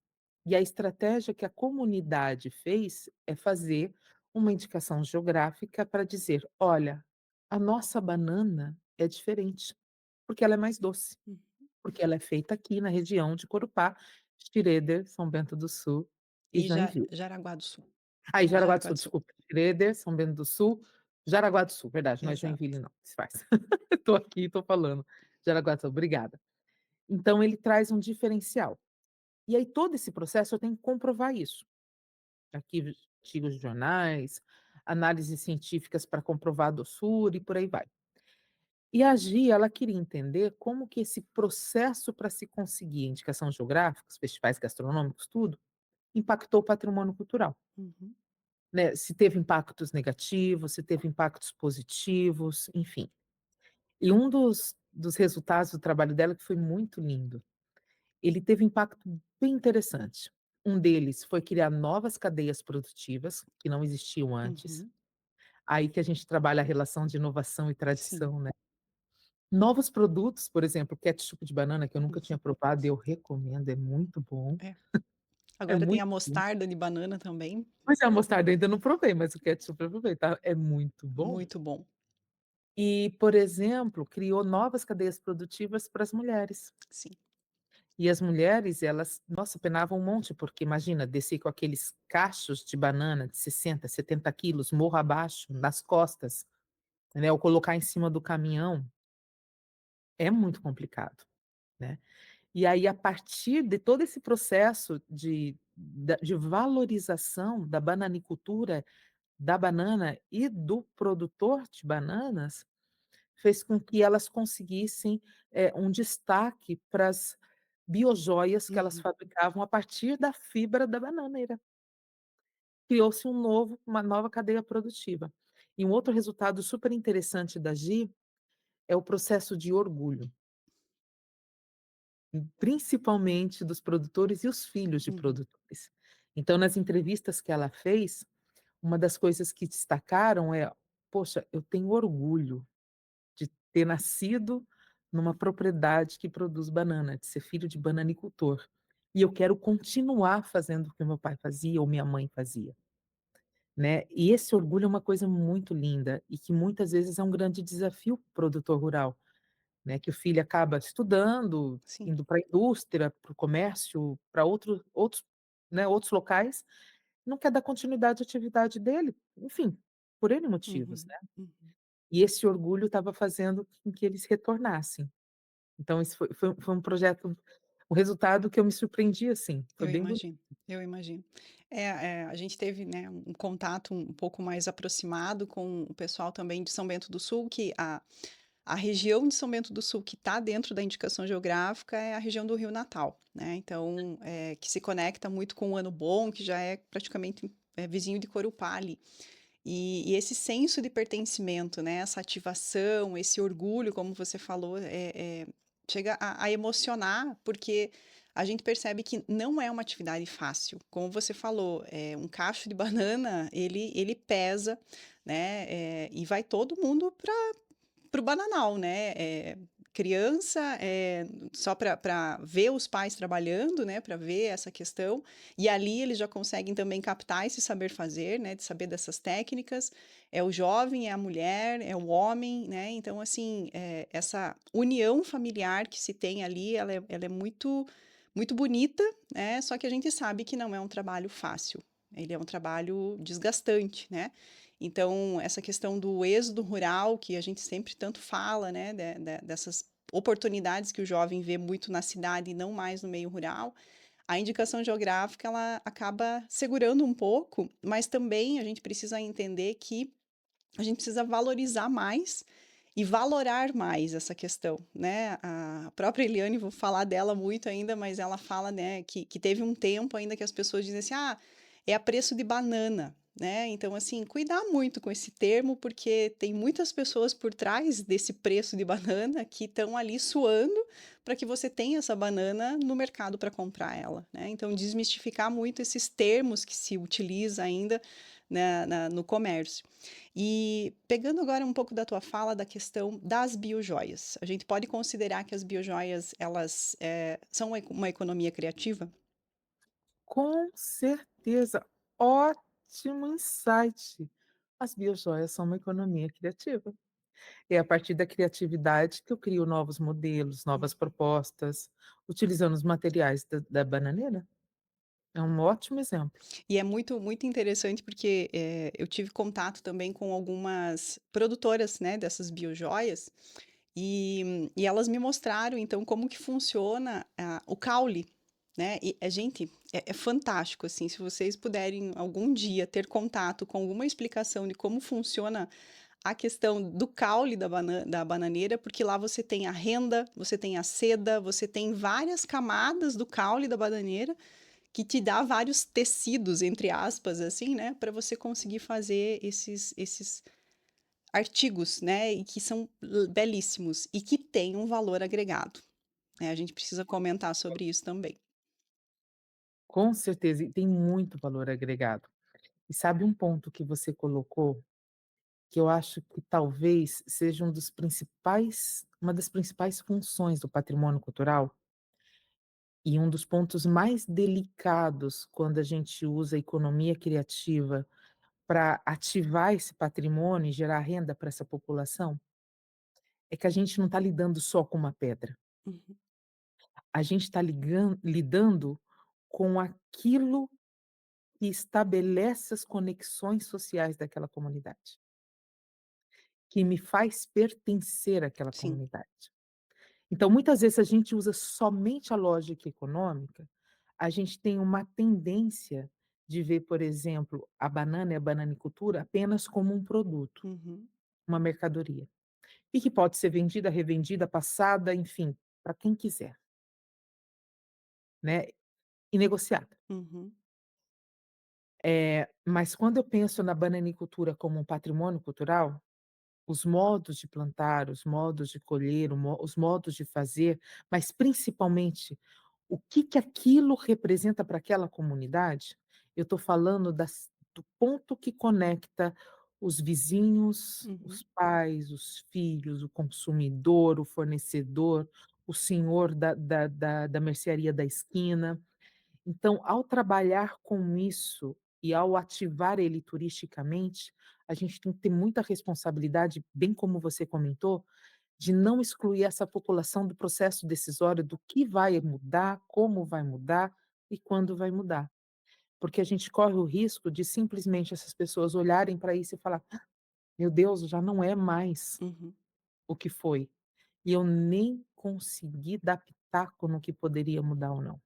E a estratégia que a comunidade fez é fazer uma indicação geográfica para dizer: "Olha, A nossa banana é diferente, porque ela é mais doce,
Hum.
porque ela é feita aqui na região de Corupá, Schroeder, São Bento do Sul e
E
Joinville.
Jaraguá do Sul.
Jaraguá do
Jaraguá
Sul,
do Sul.
desculpa, Schroeder, São Bento do Sul, Jaraguá do Sul, verdade, não é Joinville
Exato.
não, disfarça. Estou aqui, estou falando. Jaraguá do Sul, obrigada. Então ele traz um diferencial. E aí todo esse processo eu tenho que comprovar isso. Artigos de jornais, análises científicas para comprovar a doçura e por aí vai. E a Gia, ela queria entender como que esse processo para se conseguir indicação geográfica, os festivais gastronômicos, tudo, impactou o patrimônio cultural,
Uhum,
né? Se teve impactos negativos, se teve impactos positivos, enfim. E um dos resultados do trabalho dela, que foi muito lindo, ele teve impacto bem interessante. Um deles foi criar novas cadeias produtivas, que não existiam antes.
uhum.
Aí que a gente trabalha a relação de inovação e
Sim.
tradição, né. Novos produtos, por exemplo, ketchup de banana, que eu nunca tinha
Uhum.
provado e eu recomendo, é muito bom,
É.
é
Agora tem a
muito bom.
mostarda de banana também,
Pois é, a mostarda ainda não provei, mas o ketchup eu provei, tá, é muito bom.
muito bom.
E, por exemplo, criou novas cadeias produtivas para as mulheres.
Sim.
E as mulheres, elas, nossa, penavam um monte, porque imagina, descer com aqueles cachos de banana de 60, 70 quilos, morro abaixo, nas costas, né, ou colocar em cima do caminhão, é muito complicado, né. E aí, a partir de todo esse processo de valorização da bananicultura, da banana e do produtor de bananas, fez com que elas conseguissem, um destaque para as biojoias que elas
Uhum,
fabricavam a partir da fibra da bananeira. Criou-se uma nova cadeia produtiva. E um outro resultado super interessante da GI é o processo de orgulho, principalmente dos produtores e os filhos de
uhum,
produtores. Então, nas entrevistas que ela fez, uma das coisas que destacaram é: "Poxa, eu tenho orgulho de ter nascido numa propriedade que produz banana, de ser filho de bananicultor. E eu quero continuar fazendo o que o meu pai fazia ou minha mãe fazia", né. E esse orgulho é uma coisa muito linda e que muitas vezes é um grande desafio para o produtor rural, né, que o filho acaba estudando,
sim.
indo para a indústria, para o comércio, para outros, né, outros locais, não quer dar continuidade à atividade dele, enfim, por N motivos,
Uhum,
né.
uhum.
E esse orgulho estava fazendo com que eles retornassem. Então isso foi um projeto, o resultado que eu me surpreendi, assim, foi
Eu
bem bonito.
imagino, eu imagino. A gente teve, né, um contato um pouco mais aproximado com o pessoal também de São Bento do Sul, que a região de São Bento do Sul que está dentro da indicação geográfica é a região do Rio Natal, né, então, que se conecta muito com o Ano Bom, que já é praticamente, vizinho de Corupá ali. E esse senso de pertencimento, né, essa ativação, esse orgulho, como você falou, chega a emocionar, porque a gente percebe que não é uma atividade fácil. Como você falou, um cacho de banana, ele pesa, né, e vai todo mundo para o bananal, né, criança, só para ver os pais trabalhando, né, para ver essa questão, e ali eles já conseguem também captar esse saber fazer, né, de saber dessas técnicas. É o jovem, é a mulher, é o homem, né, então assim, essa união familiar que se tem ali, ela é muito muito bonita, né, só que a gente sabe que não é um trabalho fácil, ele é um trabalho desgastante, né. Então, essa questão do êxodo rural, que a gente sempre tanto fala, né, dessas oportunidades que o jovem vê muito na cidade e não mais no meio rural, a indicação geográfica ela acaba segurando um pouco, mas também a gente precisa entender que a gente precisa valorizar mais e valorar mais essa questão, né. A própria Eliane, vou falar dela muito ainda, mas ela fala, né, que teve um tempo ainda que as pessoas dizem assim: "Ah, é a preço de banana", né. Então, assim, cuidar muito com esse termo, porque tem muitas pessoas por trás desse preço de banana que estão ali suando para que você tenha essa banana no mercado para comprar ela, né. Então desmistificar muito esses termos que se utiliza ainda, né, no comércio. E pegando agora um pouco da tua fala da questão das biojoias, a gente pode considerar que as biojoias elas, são uma economia criativa?
Com certeza, ótimo insight. As biojoias são uma economia criativa. É a partir da criatividade que eu crio novos modelos, novas
Uhum.
propostas, utilizando os materiais da bananeira. É um ótimo exemplo.
E é muito interessante porque, eu tive contato também com algumas produtoras, né, dessas biojoias, e elas me mostraram então como que funciona o caule, né, e gente, é fantástico, assim, se vocês puderem algum dia ter contato com alguma explicação de como funciona a questão do caule da bananeira, porque lá você tem a renda, você tem a seda, você tem várias camadas do caule da bananeira, que te dá vários tecidos, entre aspas, assim, né, para você conseguir fazer esses artigos, né, e que são belíssimos e que têm um valor agregado, né, a gente precisa comentar sobre isso também.
Com certeza, e tem muito valor agregado. E sabe um ponto que você colocou, que eu acho que talvez seja uma das principais funções do patrimônio cultural, e um dos pontos mais delicados quando a gente usa a economia criativa para ativar esse patrimônio e gerar renda para essa população, é que a gente não está lidando só com uma pedra.
Uhum,
A gente está lidando com aquilo que estabelece as conexões sociais daquela comunidade, que me faz pertencer àquela
sim,
comunidade. Então, muitas vezes, se a gente usa somente a lógica econômica, a gente tem uma tendência de ver, por exemplo, a banana e a bananicultura apenas como um produto,
uhum,
uma mercadoria, e que pode ser vendida, revendida, passada, enfim, para quem quiser, né, e negociada.
uhum,
Mas quando eu penso na bananicultura como um patrimônio cultural, os modos de plantar, os modos de colher, os modos de fazer, mas principalmente o que que aquilo representa para aquela comunidade, eu estou falando do ponto que conecta os vizinhos,
uhum,
os pais, os filhos, o consumidor, o fornecedor, o senhor da mercearia da esquina. Então, ao trabalhar com isso e ao ativar ele turisticamente, a gente tem que ter muita responsabilidade, bem como você comentou, de não excluir essa população do processo decisório do que vai mudar, como vai mudar e quando vai mudar. Porque a gente corre o risco de simplesmente essas pessoas olharem para isso e falar: "Ah, meu Deus, já não é mais
uhum,
o que foi". E eu nem consegui dar pitaco no que poderia mudar ou não.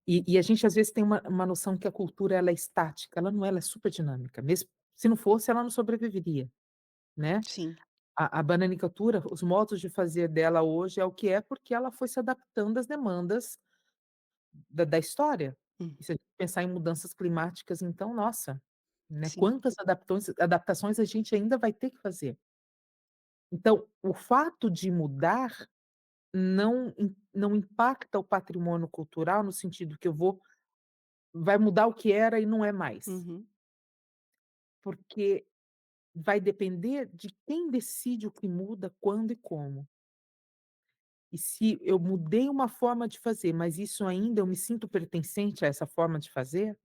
E a gente às vezes tem uma noção que a cultura ela é estática, ela não é, ela é super dinâmica, mesmo se não fosse ela não sobreviveria, né.
sim,
A bananicultura, os modos de fazer dela hoje é o que é, porque ela foi se adaptando às demandas da história.
hum,
E se a gente pensar em mudanças climáticas, então, nossa, né,
sim,
quantas adaptações a gente ainda vai ter que fazer. Então, o fato de mudar não impacta o patrimônio cultural no sentido que eu vou vai mudar o que era e não é mais,
uhum,
porque vai depender de quem decide o que muda, quando e como. E se eu mudei uma forma de fazer, mas isso ainda eu me sinto pertencente a essa forma de fazer,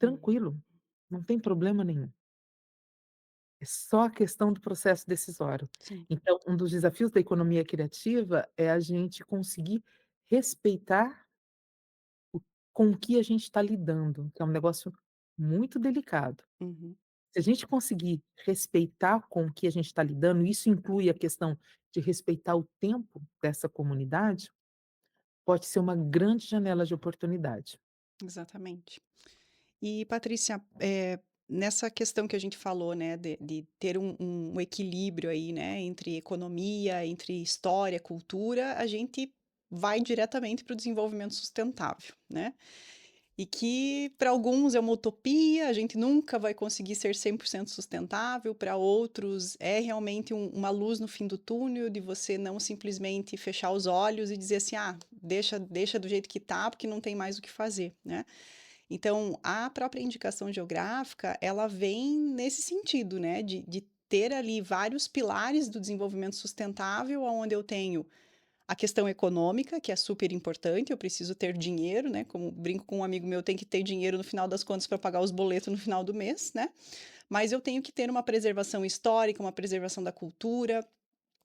uhum,
tranquilo, não tem problema nenhum. É só a questão do processo decisório.
sim,
Então, um dos desafios da economia criativa é a gente conseguir respeitar o com o que a gente está lidando, que é um negócio muito delicado.
uhum,
Se a gente conseguir respeitar com o que a gente está lidando, isso inclui a questão de respeitar o tempo dessa comunidade, pode ser uma grande janela de oportunidade.
exatamente. E Patrícia, nessa questão que a gente falou, né, de ter um equilíbrio aí, né, entre economia, entre história, cultura, a gente vai diretamente para o desenvolvimento sustentável, né? E que para alguns é uma utopia, a gente nunca vai conseguir ser 100% sustentável, para outros é realmente uma luz no fim do túnel, de você não simplesmente fechar os olhos e dizer assim: "Ah, deixa do jeito que tá, porque não tem mais o que fazer", né? Então, a própria indicação geográfica, ela vem nesse sentido, né, de ter ali vários pilares do desenvolvimento sustentável, onde eu tenho a questão econômica, que é super importante, eu preciso ter dinheiro, né, como brinco com um amigo meu, tem que ter dinheiro no final das contas para pagar os boletos no final do mês, né, mas eu tenho que ter uma preservação histórica, uma preservação da cultura,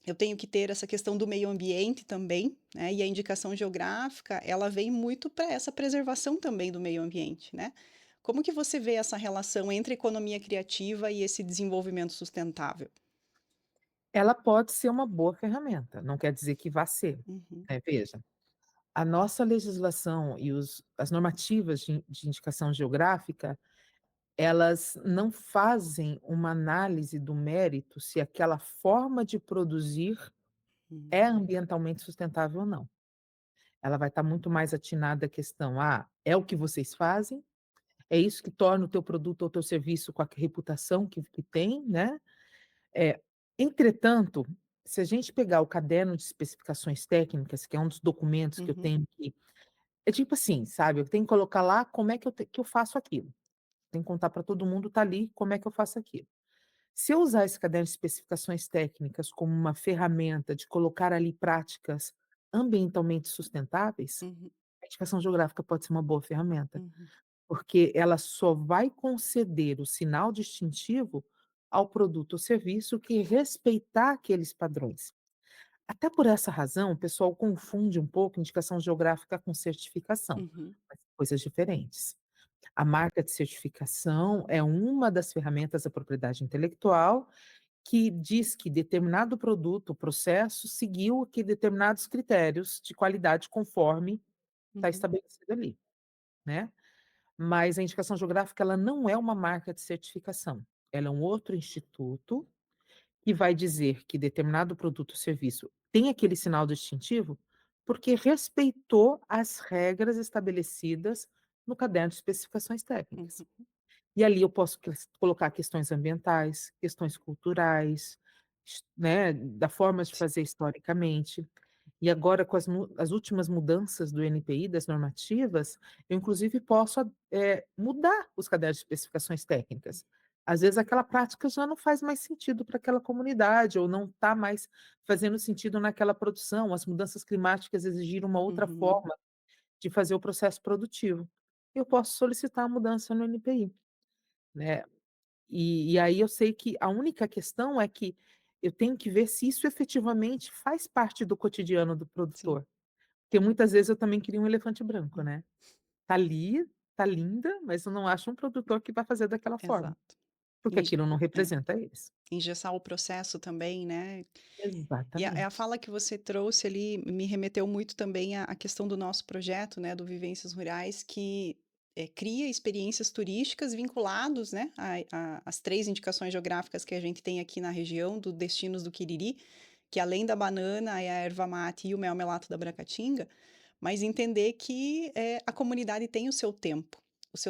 eu tenho que ter essa questão do meio ambiente também, né, e a indicação geográfica, ela vem muito para essa preservação também do meio ambiente, né. Como que você vê essa relação entre economia criativa e esse desenvolvimento sustentável?
Ela pode ser uma boa ferramenta, não quer dizer que vá ser,
Uhum,
né, veja, a nossa legislação e as normativas de indicação geográfica, elas não fazem uma análise do mérito se aquela forma de produzir
uhum,
é ambientalmente sustentável ou não. Ela vai estar muito mais atinada à questão: "Ah, é o que vocês fazem? É isso que torna o teu produto ou o teu serviço com a reputação que tem, né?" É, entretanto, se a gente pegar o caderno de especificações técnicas, que é um dos documentos que eu
uhum,
tenho que é tipo assim, sabe, eu tenho que colocar lá como é que eu faço aquilo. Tenho que contar para todo mundo, tá ali, como é que eu faço aquilo. Se eu usar esse caderno de especificações técnicas como uma ferramenta de colocar ali práticas ambientalmente sustentáveis,
uhum,
a indicação geográfica pode ser uma boa ferramenta,
uhum,
porque ela só vai conceder o sinal distintivo ao produto ou serviço que respeitar aqueles padrões. Até por essa razão, o pessoal confunde um pouco indicação geográfica com certificação,
uhum,
mas são coisas diferentes. A marca de certificação é uma das ferramentas da propriedade intelectual que diz que determinado produto, processo, seguiu aqui determinados critérios de qualidade conforme está
uhum,
estabelecido ali, né. Mas a indicação geográfica, ela não é uma marca de certificação, ela é um outro instituto que vai dizer que determinado produto ou serviço tem aquele sinal distintivo, porque respeitou as regras estabelecidas no caderno de especificações técnicas.
uhum,
E ali eu posso colocar questões ambientais, questões culturais, né, da forma de fazer historicamente. E agora com as últimas mudanças do NPI, das normativas, eu inclusive posso mudar os cadernos de especificações técnicas. Às vezes aquela prática já não faz mais sentido para aquela comunidade, ou não está mais fazendo sentido naquela produção, as mudanças climáticas exigiram uma outra
uhum,
forma de fazer o processo produtivo. Eu posso solicitar a mudança no NPI, né. E aí eu sei que a única questão é que eu tenho que ver se isso efetivamente faz parte do cotidiano do
sim,
produtor, porque muitas vezes eu também queria um elefante branco,
hum,
né. Tá ali, tá linda, mas eu não acho um produtor que vai fazer daquela forma,
exato.
porque
Enge
aquilo não
é,
representa eles.
engessar o processo também, né. E a
Exatamente.
fala que você trouxe ali me remeteu muito também à questão do nosso projeto, né, do Vivências Rurais, que, cria experiências turísticas vinculados, né, às 3 indicações geográficas que a gente tem aqui na região do Destinos do Quiriri, que além da banana é a erva mate e o mel melato da Bracatinga, mas entender que, a comunidade tem o seu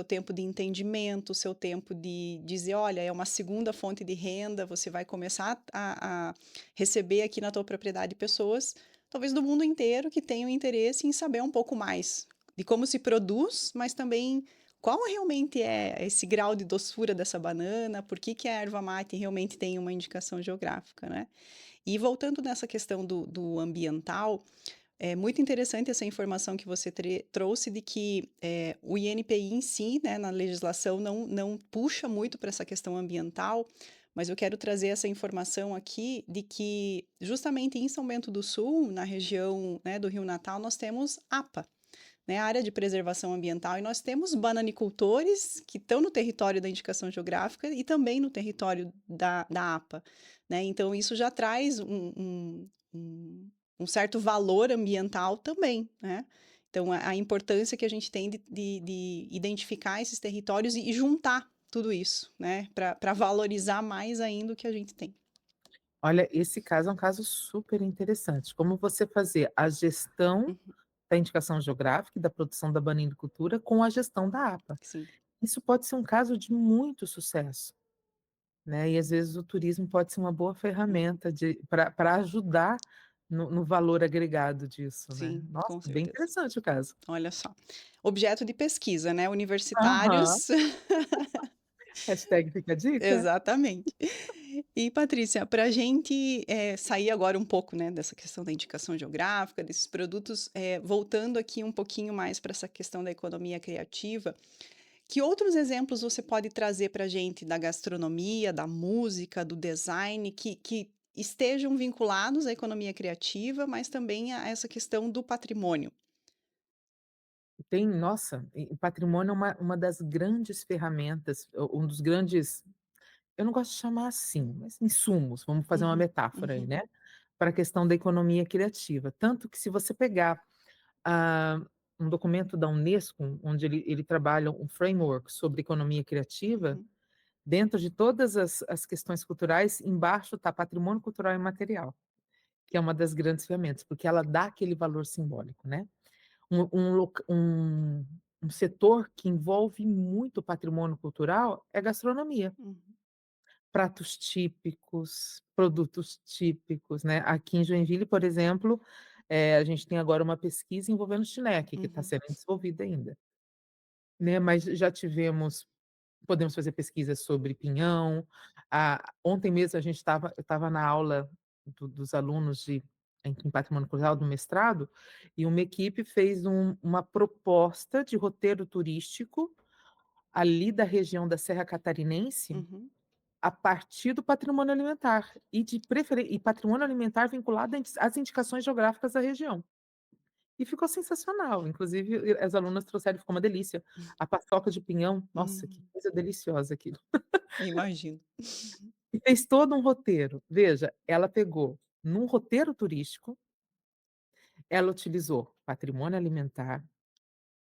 tempo de entendimento, o seu tempo de dizer: "Olha, é uma segunda fonte de renda, você vai começar a receber aqui na tua propriedade pessoas, talvez do mundo inteiro, que tenham interesse em saber um pouco mais de como se produz, mas também qual realmente é esse grau de doçura dessa banana, por que que a erva mate realmente tem uma indicação geográfica, né". E voltando nessa questão do ambiental, é muito interessante essa informação que você trouxe de que o INPI em si, né, na legislação, não puxa muito para essa questão ambiental, mas eu quero trazer essa informação aqui de que, justamente em São Bento do Sul, na região, né, do Rio Natal, nós temos APA, né, a área de preservação ambiental, e nós temos bananicultores que estão no território da indicação geográfica e também no território da APA, né? Então isso já traz um certo valor ambiental também, né? Então a importância que a gente tem de identificar esses territórios e juntar tudo isso, né? Para valorizar mais ainda o que a gente tem.
Olha, esse caso é um caso super interessante, como você fazer a gestão
Uhum,
da indicação geográfica e da produção da bananicultura com a gestão da APA.
sim.
Isso pode ser um caso de muito sucesso. Né, e às vezes o turismo pode ser uma boa
Uhum,
ferramenta para ajudar no valor agregado disso, né.
sim,
Nossa,
com
bem
certeza.
interessante o caso.
Olha só. Objeto de pesquisa, né,
Aham.
universitários.
Hashtag fica a dica.
Exatamente. E Patrícia, para a gente, sair agora um pouco, né, dessa questão da indicação geográfica, desses produtos, voltando aqui um pouquinho mais para essa questão da economia criativa, Que outros exemplos você pode trazer para a gente da gastronomia, da música, do design, que estejam vinculados à economia criativa, mas também a essa questão do patrimônio?
Tem nossa, o patrimônio é uma das grandes ferramentas, um dos grandes, eu não gosto de chamar assim, mas insumos, vamos fazer uma
Uhum,
metáfora aí,
uhum,
né, para a questão da economia criativa. Tanto que se você pegar, ah, um documento da Unesco, onde ele trabalha um framework sobre economia criativa,
uhum,
dentro de todas as questões culturais, embaixo está patrimônio cultural e material, que é uma das grandes ferramentas, porque ela dá aquele valor simbólico, né. Um setor que envolve muito patrimônio cultural é gastronomia.
uhum,
Pratos típicos, produtos típicos, né. Aqui em Joinville, por exemplo, a gente tem agora uma pesquisa envolvendo o Schneck, que está
uhum,
sendo desenvolvida ainda, né, mas já tivemos, podemos fazer pesquisas sobre pinhão. Ontem mesmo eu estava na aula dos alunos em patrimônio cultural do mestrado, e uma equipe fez uma proposta de roteiro turístico ali da região da Serra Catarinense,
uhum.
a partir do patrimônio alimentar e patrimônio alimentar vinculado às indicações geográficas da região. E ficou sensacional, inclusive as alunas trouxeram, ficou uma delícia. A paçoca de pinhão, nossa, que
Hum,
coisa deliciosa aquilo.
eu imagino.
E fez todo um roteiro. Veja, ela pegou num roteiro turístico, ela utilizou patrimônio alimentar,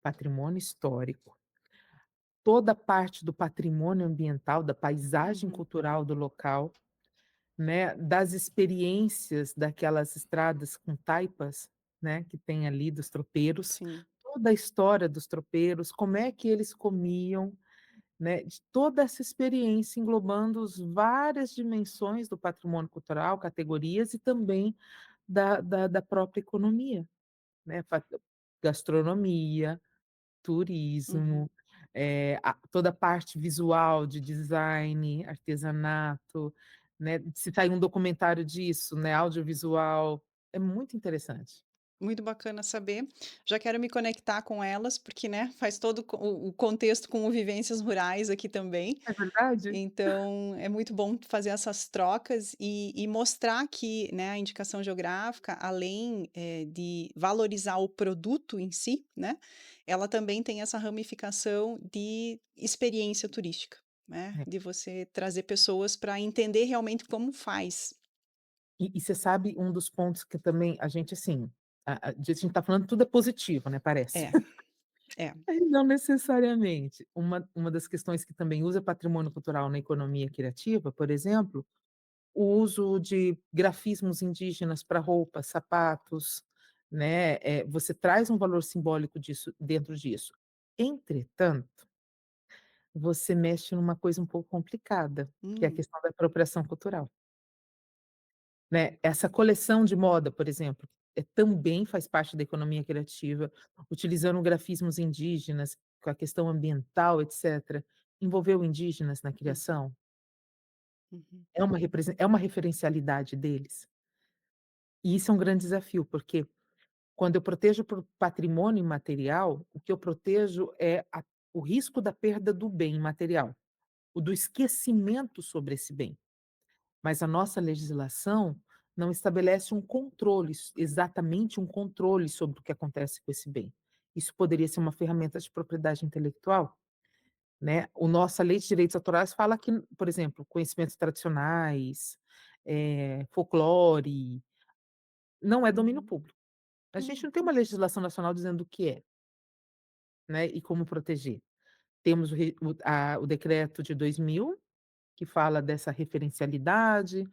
patrimônio histórico, toda a parte do patrimônio ambiental, da paisagem
Uhum,
cultural do local, né, das experiências daquelas estradas com taipas, né, que tem ali dos tropeiros,
sim.
toda a história dos tropeiros, como é que eles comiam, né, de toda essa experiência englobando as várias dimensões do patrimônio cultural, categorias e também da própria economia, né, gastronomia,
Uhum.
turismo, toda a parte visual de design, artesanato, né, se sai um documentário disso, né, audiovisual, é muito interessante.
Muito bacana saber. Já quero me conectar com elas, porque, né, faz todo o contexto com o vivências rurais aqui também.
É verdade?
Então, é muito bom fazer essas trocas e mostrar que, né, a indicação geográfica, além, de valorizar o produto em si, né, ela também tem essa ramificação de experiência turística, né,
É.
de você trazer pessoas para entender realmente como faz.
E você sabe um dos pontos que também a gente, assim, a gente tá falando tudo é positivo, né, parece.
É, é.
Mas não necessariamente. Uma das questões que também usa patrimônio cultural na economia criativa, por exemplo, o uso de grafismos indígenas para roupas, sapatos, né, você traz um valor simbólico disso dentro disso. Entretanto, você mexe numa coisa um pouco complicada, que é a
Hum,
questão da apropriação cultural, né. Essa coleção de moda, por exemplo, também faz parte da economia criativa, utilizando grafismos indígenas, com a questão ambiental, etcétera. Envolveu indígenas na
uhum,
criação?
uhum,
É uma referencialidade deles? E isso é um grande desafio, porque quando eu protejo por patrimônio imaterial, o que eu protejo é o risco da perda do bem material, o do esquecimento sobre esse bem. Mas a nossa legislação não estabelece um controle, exatamente um controle sobre o que acontece com esse bem. Isso poderia ser uma ferramenta de propriedade intelectual, né. O nossa lei de direitos autorais fala que, por exemplo, conhecimentos tradicionais, folclore, não é domínio
uhum,
público. A gente
hum,
não tem uma legislação nacional dizendo o que é, né, e como proteger. Temos o decreto de 2000, que fala dessa referencialidade,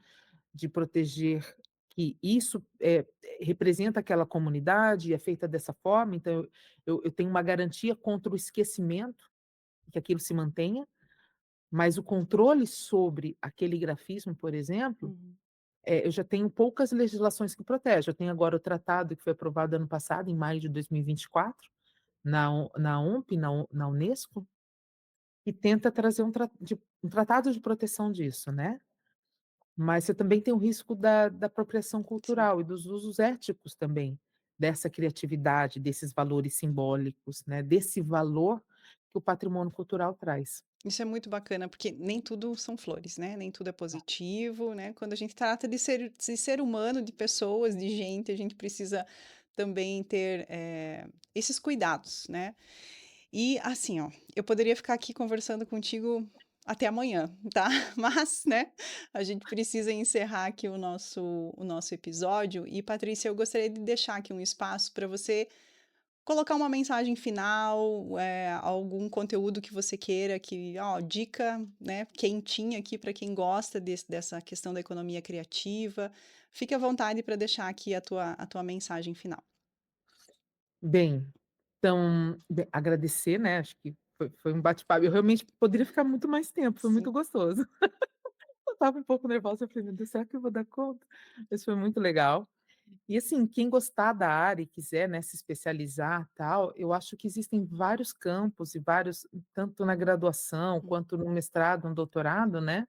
de proteger que isso, representa aquela comunidade e é feita dessa forma, então eu tenho uma garantia contra o esquecimento, que aquilo se mantenha, mas o controle sobre aquele grafismo, por exemplo,
uhum,
eu já tenho poucas legislações que protegem. Eu tenho agora o tratado que foi aprovado ano passado, em maio de 2024, na OMP, na Unesco, que tenta trazer um tratado de proteção disso, né. Mas você também tem o risco da apropriação
sim.
cultural e dos usos éticos também, dessa criatividade, desses valores simbólicos, né, desse valor que o patrimônio cultural traz.
Isso é muito bacana, porque nem tudo são flores, né, nem tudo é positivo, né, quando a gente trata de ser humano, de pessoas, de gente, a gente precisa também ter, esses cuidados, né. E assim, ó, eu poderia ficar aqui conversando contigo até amanhã, tá, mas, né, a gente precisa encerrar aqui o nosso episódio e, Patrícia, eu gostaria de deixar aqui um espaço para você colocar uma mensagem final, algum conteúdo que você queira que, ó, dica, né, quentinha aqui para quem gosta dessa questão da economia criativa. Fique à vontade para deixar aqui a tua mensagem final.
Bem, então, agradecer, né, acho que foi um bate-papo, eu realmente poderia ficar muito mais tempo, foi muito
Sim,
gostoso. Eu estava um pouco nervosa, eu falei: "Meu Deus, será que eu vou dar conta?". Mas foi muito legal. E assim, quem gostar da área e quiser, né, se especializar, tal, eu acho que existem vários campos e vários, tanto na graduação
hum,
quanto no mestrado, no doutorado, né,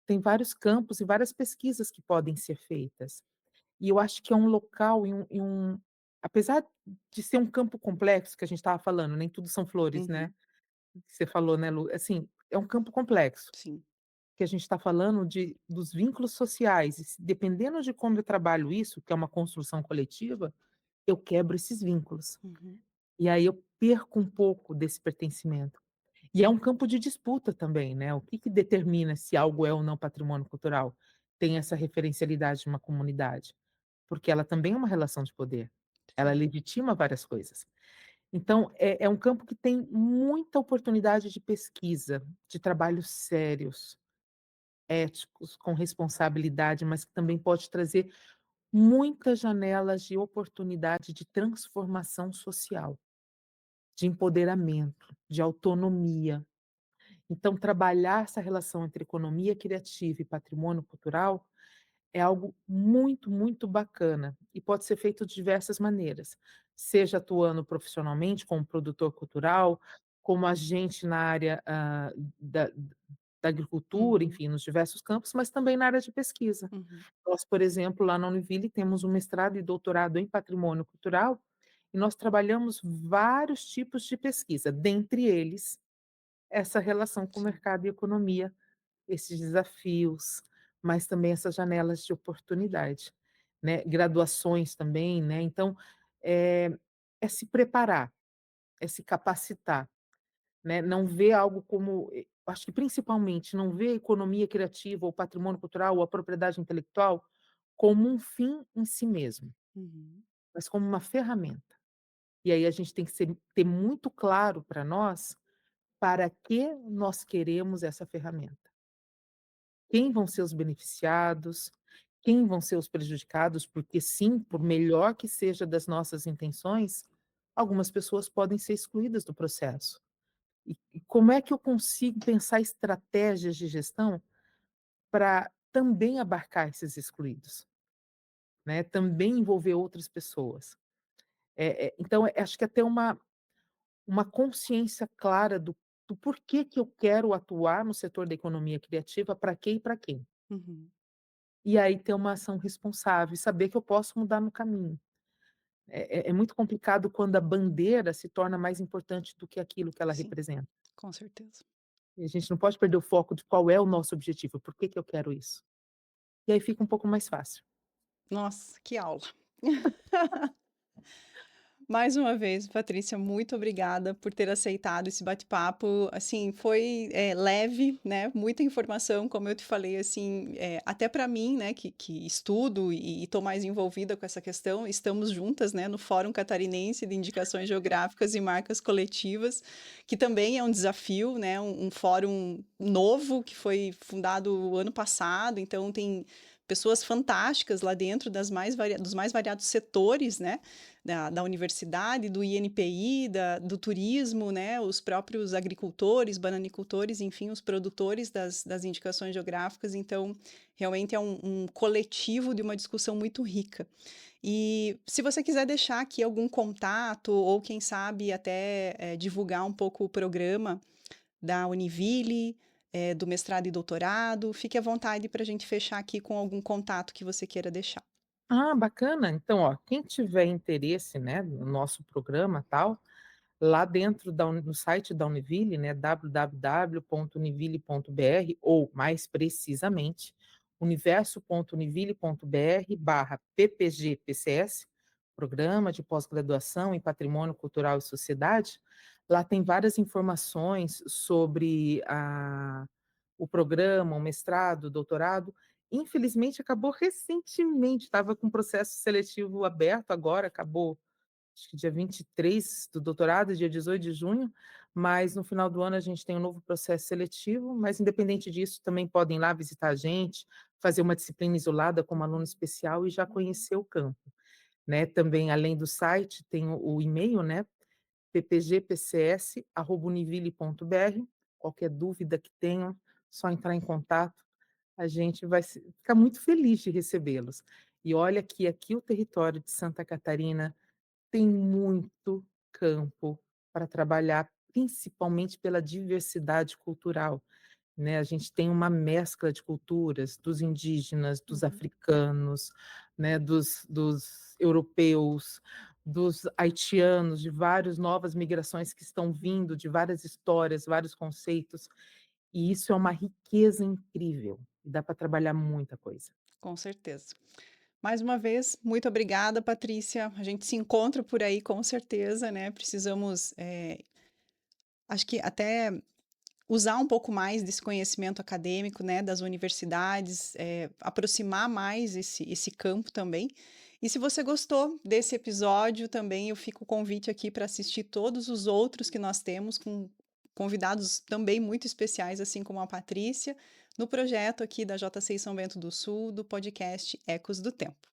tem vários campos e várias pesquisas que podem ser feitas. E eu acho que é um local apesar de ser um campo complexo que a gente estava falando, nem tudo são flores, né,
uhum,
que você falou, né, Lu, assim, é um campo complexo,
sim,
que a gente está falando dos vínculos sociais, e se dependendo de como eu trabalho isso, que é uma construção coletiva, eu quebro esses vínculos.
uhum,
E aí eu perco um pouco desse pertencimento. E é um campo de disputa também, né, o que que determina se algo é ou não patrimônio cultural? Tem essa referencialidade de uma comunidade, porque ela também é uma relação de poder, ela
sim,
legitima várias coisas. Então é um campo que tem muita oportunidade de pesquisa, de trabalhos sérios, éticos, com responsabilidade, mas que também pode trazer muitas janelas de oportunidade de transformação social, de empoderamento, de autonomia. Então, trabalhar essa relação entre economia criativa e patrimônio cultural é algo muito, muito bacana e pode ser feito de diversas maneiras, seja atuando profissionalmente como produtor cultural, como agente na área, da agricultura,
uhum,
enfim, nos diversos campos, mas também na área de pesquisa.
uhum,
Nós, por exemplo, lá na Univille, temos um mestrado e doutorado em patrimônio cultural, e nós trabalhamos vários tipos de pesquisa, dentre eles, essa relação com o
sim,
mercado e economia, esses desafios, mas também essas janelas de oportunidade, né, graduações também, né, então, é se preparar, é se capacitar, né, não ver algo como acho que principalmente não ver a economia criativa, ou patrimônio cultural, ou a propriedade intelectual como um fim em si mesmo,
uhum,
mas como uma ferramenta. E aí a gente tem que ter muito claro para nós, para que nós queremos essa ferramenta. Quem vão ser os beneficiados, quem vão ser os prejudicados, porque sim, por
uhum,
melhor que seja das nossas intenções, algumas pessoas podem ser excluídas do processo. E como é que eu consigo pensar estratégias de gestão para também abarcar esses excluídos, né, também envolver outras pessoas? Então, acho que é ter uma consciência clara do porquê que eu quero atuar no setor da economia criativa, para quê e para quem.
uhum,
E aí ter uma ação responsável e saber que eu posso mudar no caminho. É muito complicado quando a bandeira se torna mais importante do que aquilo que ela
sim,
representa.
com certeza.
E a gente não pode perder o foco de qual é o nosso objetivo, por que que eu quero isso. E aí fica um pouco mais fácil.
Nossa, que aula. Mais uma vez, Patrícia, muito obrigada por ter aceitado esse bate-papo. Assim, foi, leve, né, muita informação, como eu te falei, assim, até para mim, né, que estudo e estou mais envolvida com essa questão, estamos juntas, né, no Fórum Catarinense de Indicações Geográficas e Marcas Coletivas, que também é um desafio, né, um fórum novo que foi fundado o ano passado, então tem pessoas fantásticas lá dentro dos mais variados setores, né, da universidade, do INPI, do turismo, né, os próprios agricultores, bananicultores, enfim, os produtores das indicações geográficas. Então, realmente é um coletivo de uma discussão muito rica. E se você quiser deixar aqui algum contato, ou quem sabe até divulgar um pouco o programa da Univille, do mestrado e doutorado, fique à vontade para a gente fechar aqui com algum contato que você queira deixar.
Ah, bacana. Então, ó, quem tiver interesse, né, no nosso programa, tal, Lá dentro no site da Univille, né, www.univille.br ou, mais precisamente, universo.univille.br/ppg-PCS, Programa de Pós-Graduação em Patrimônio Cultural e Sociedade. Lá tem várias informações sobre o programa, o mestrado, o doutorado. Infelizmente, acabou recentemente, estava com processo seletivo aberto agora, acabou acho que dia 23 do doutorado, dia 18 de junho, mas no final do ano a gente tem um novo processo seletivo, mas independente disso, também podem ir lá visitar a gente, fazer uma disciplina isolada como aluno especial e já conhecer o campo, né. Também, além do site, tem o e-mail, né, ppgpcs@univille.br. Qualquer dúvida que tenham, só entrar em contato, a gente vai ficar muito feliz de recebê-los. E olha que aqui o território de Santa Catarina tem muito campo para trabalhar, principalmente pela diversidade cultural, né, a gente tem uma mescla de culturas, dos indígenas, dos
Uhum.
africanos, né, dos europeus, dos haitianos, de várias novas migrações que estão vindo, de várias histórias, vários conceitos, e isso é uma riqueza incrível, e dá para trabalhar muita coisa.
Com certeza. Mais uma vez, muito obrigada, Patrícia. A gente se encontra por aí com certeza, né? Precisamos, acho que até usar um pouco mais desse conhecimento acadêmico, né, das universidades, aproximar mais esse campo também. E se você gostou desse episódio, também eu fico o convite aqui para assistir todos os outros que nós temos com convidados também muito especiais, assim como a Patrícia, no projeto aqui da JCI São Bento do Sul, do podcast Ecos do Tempo.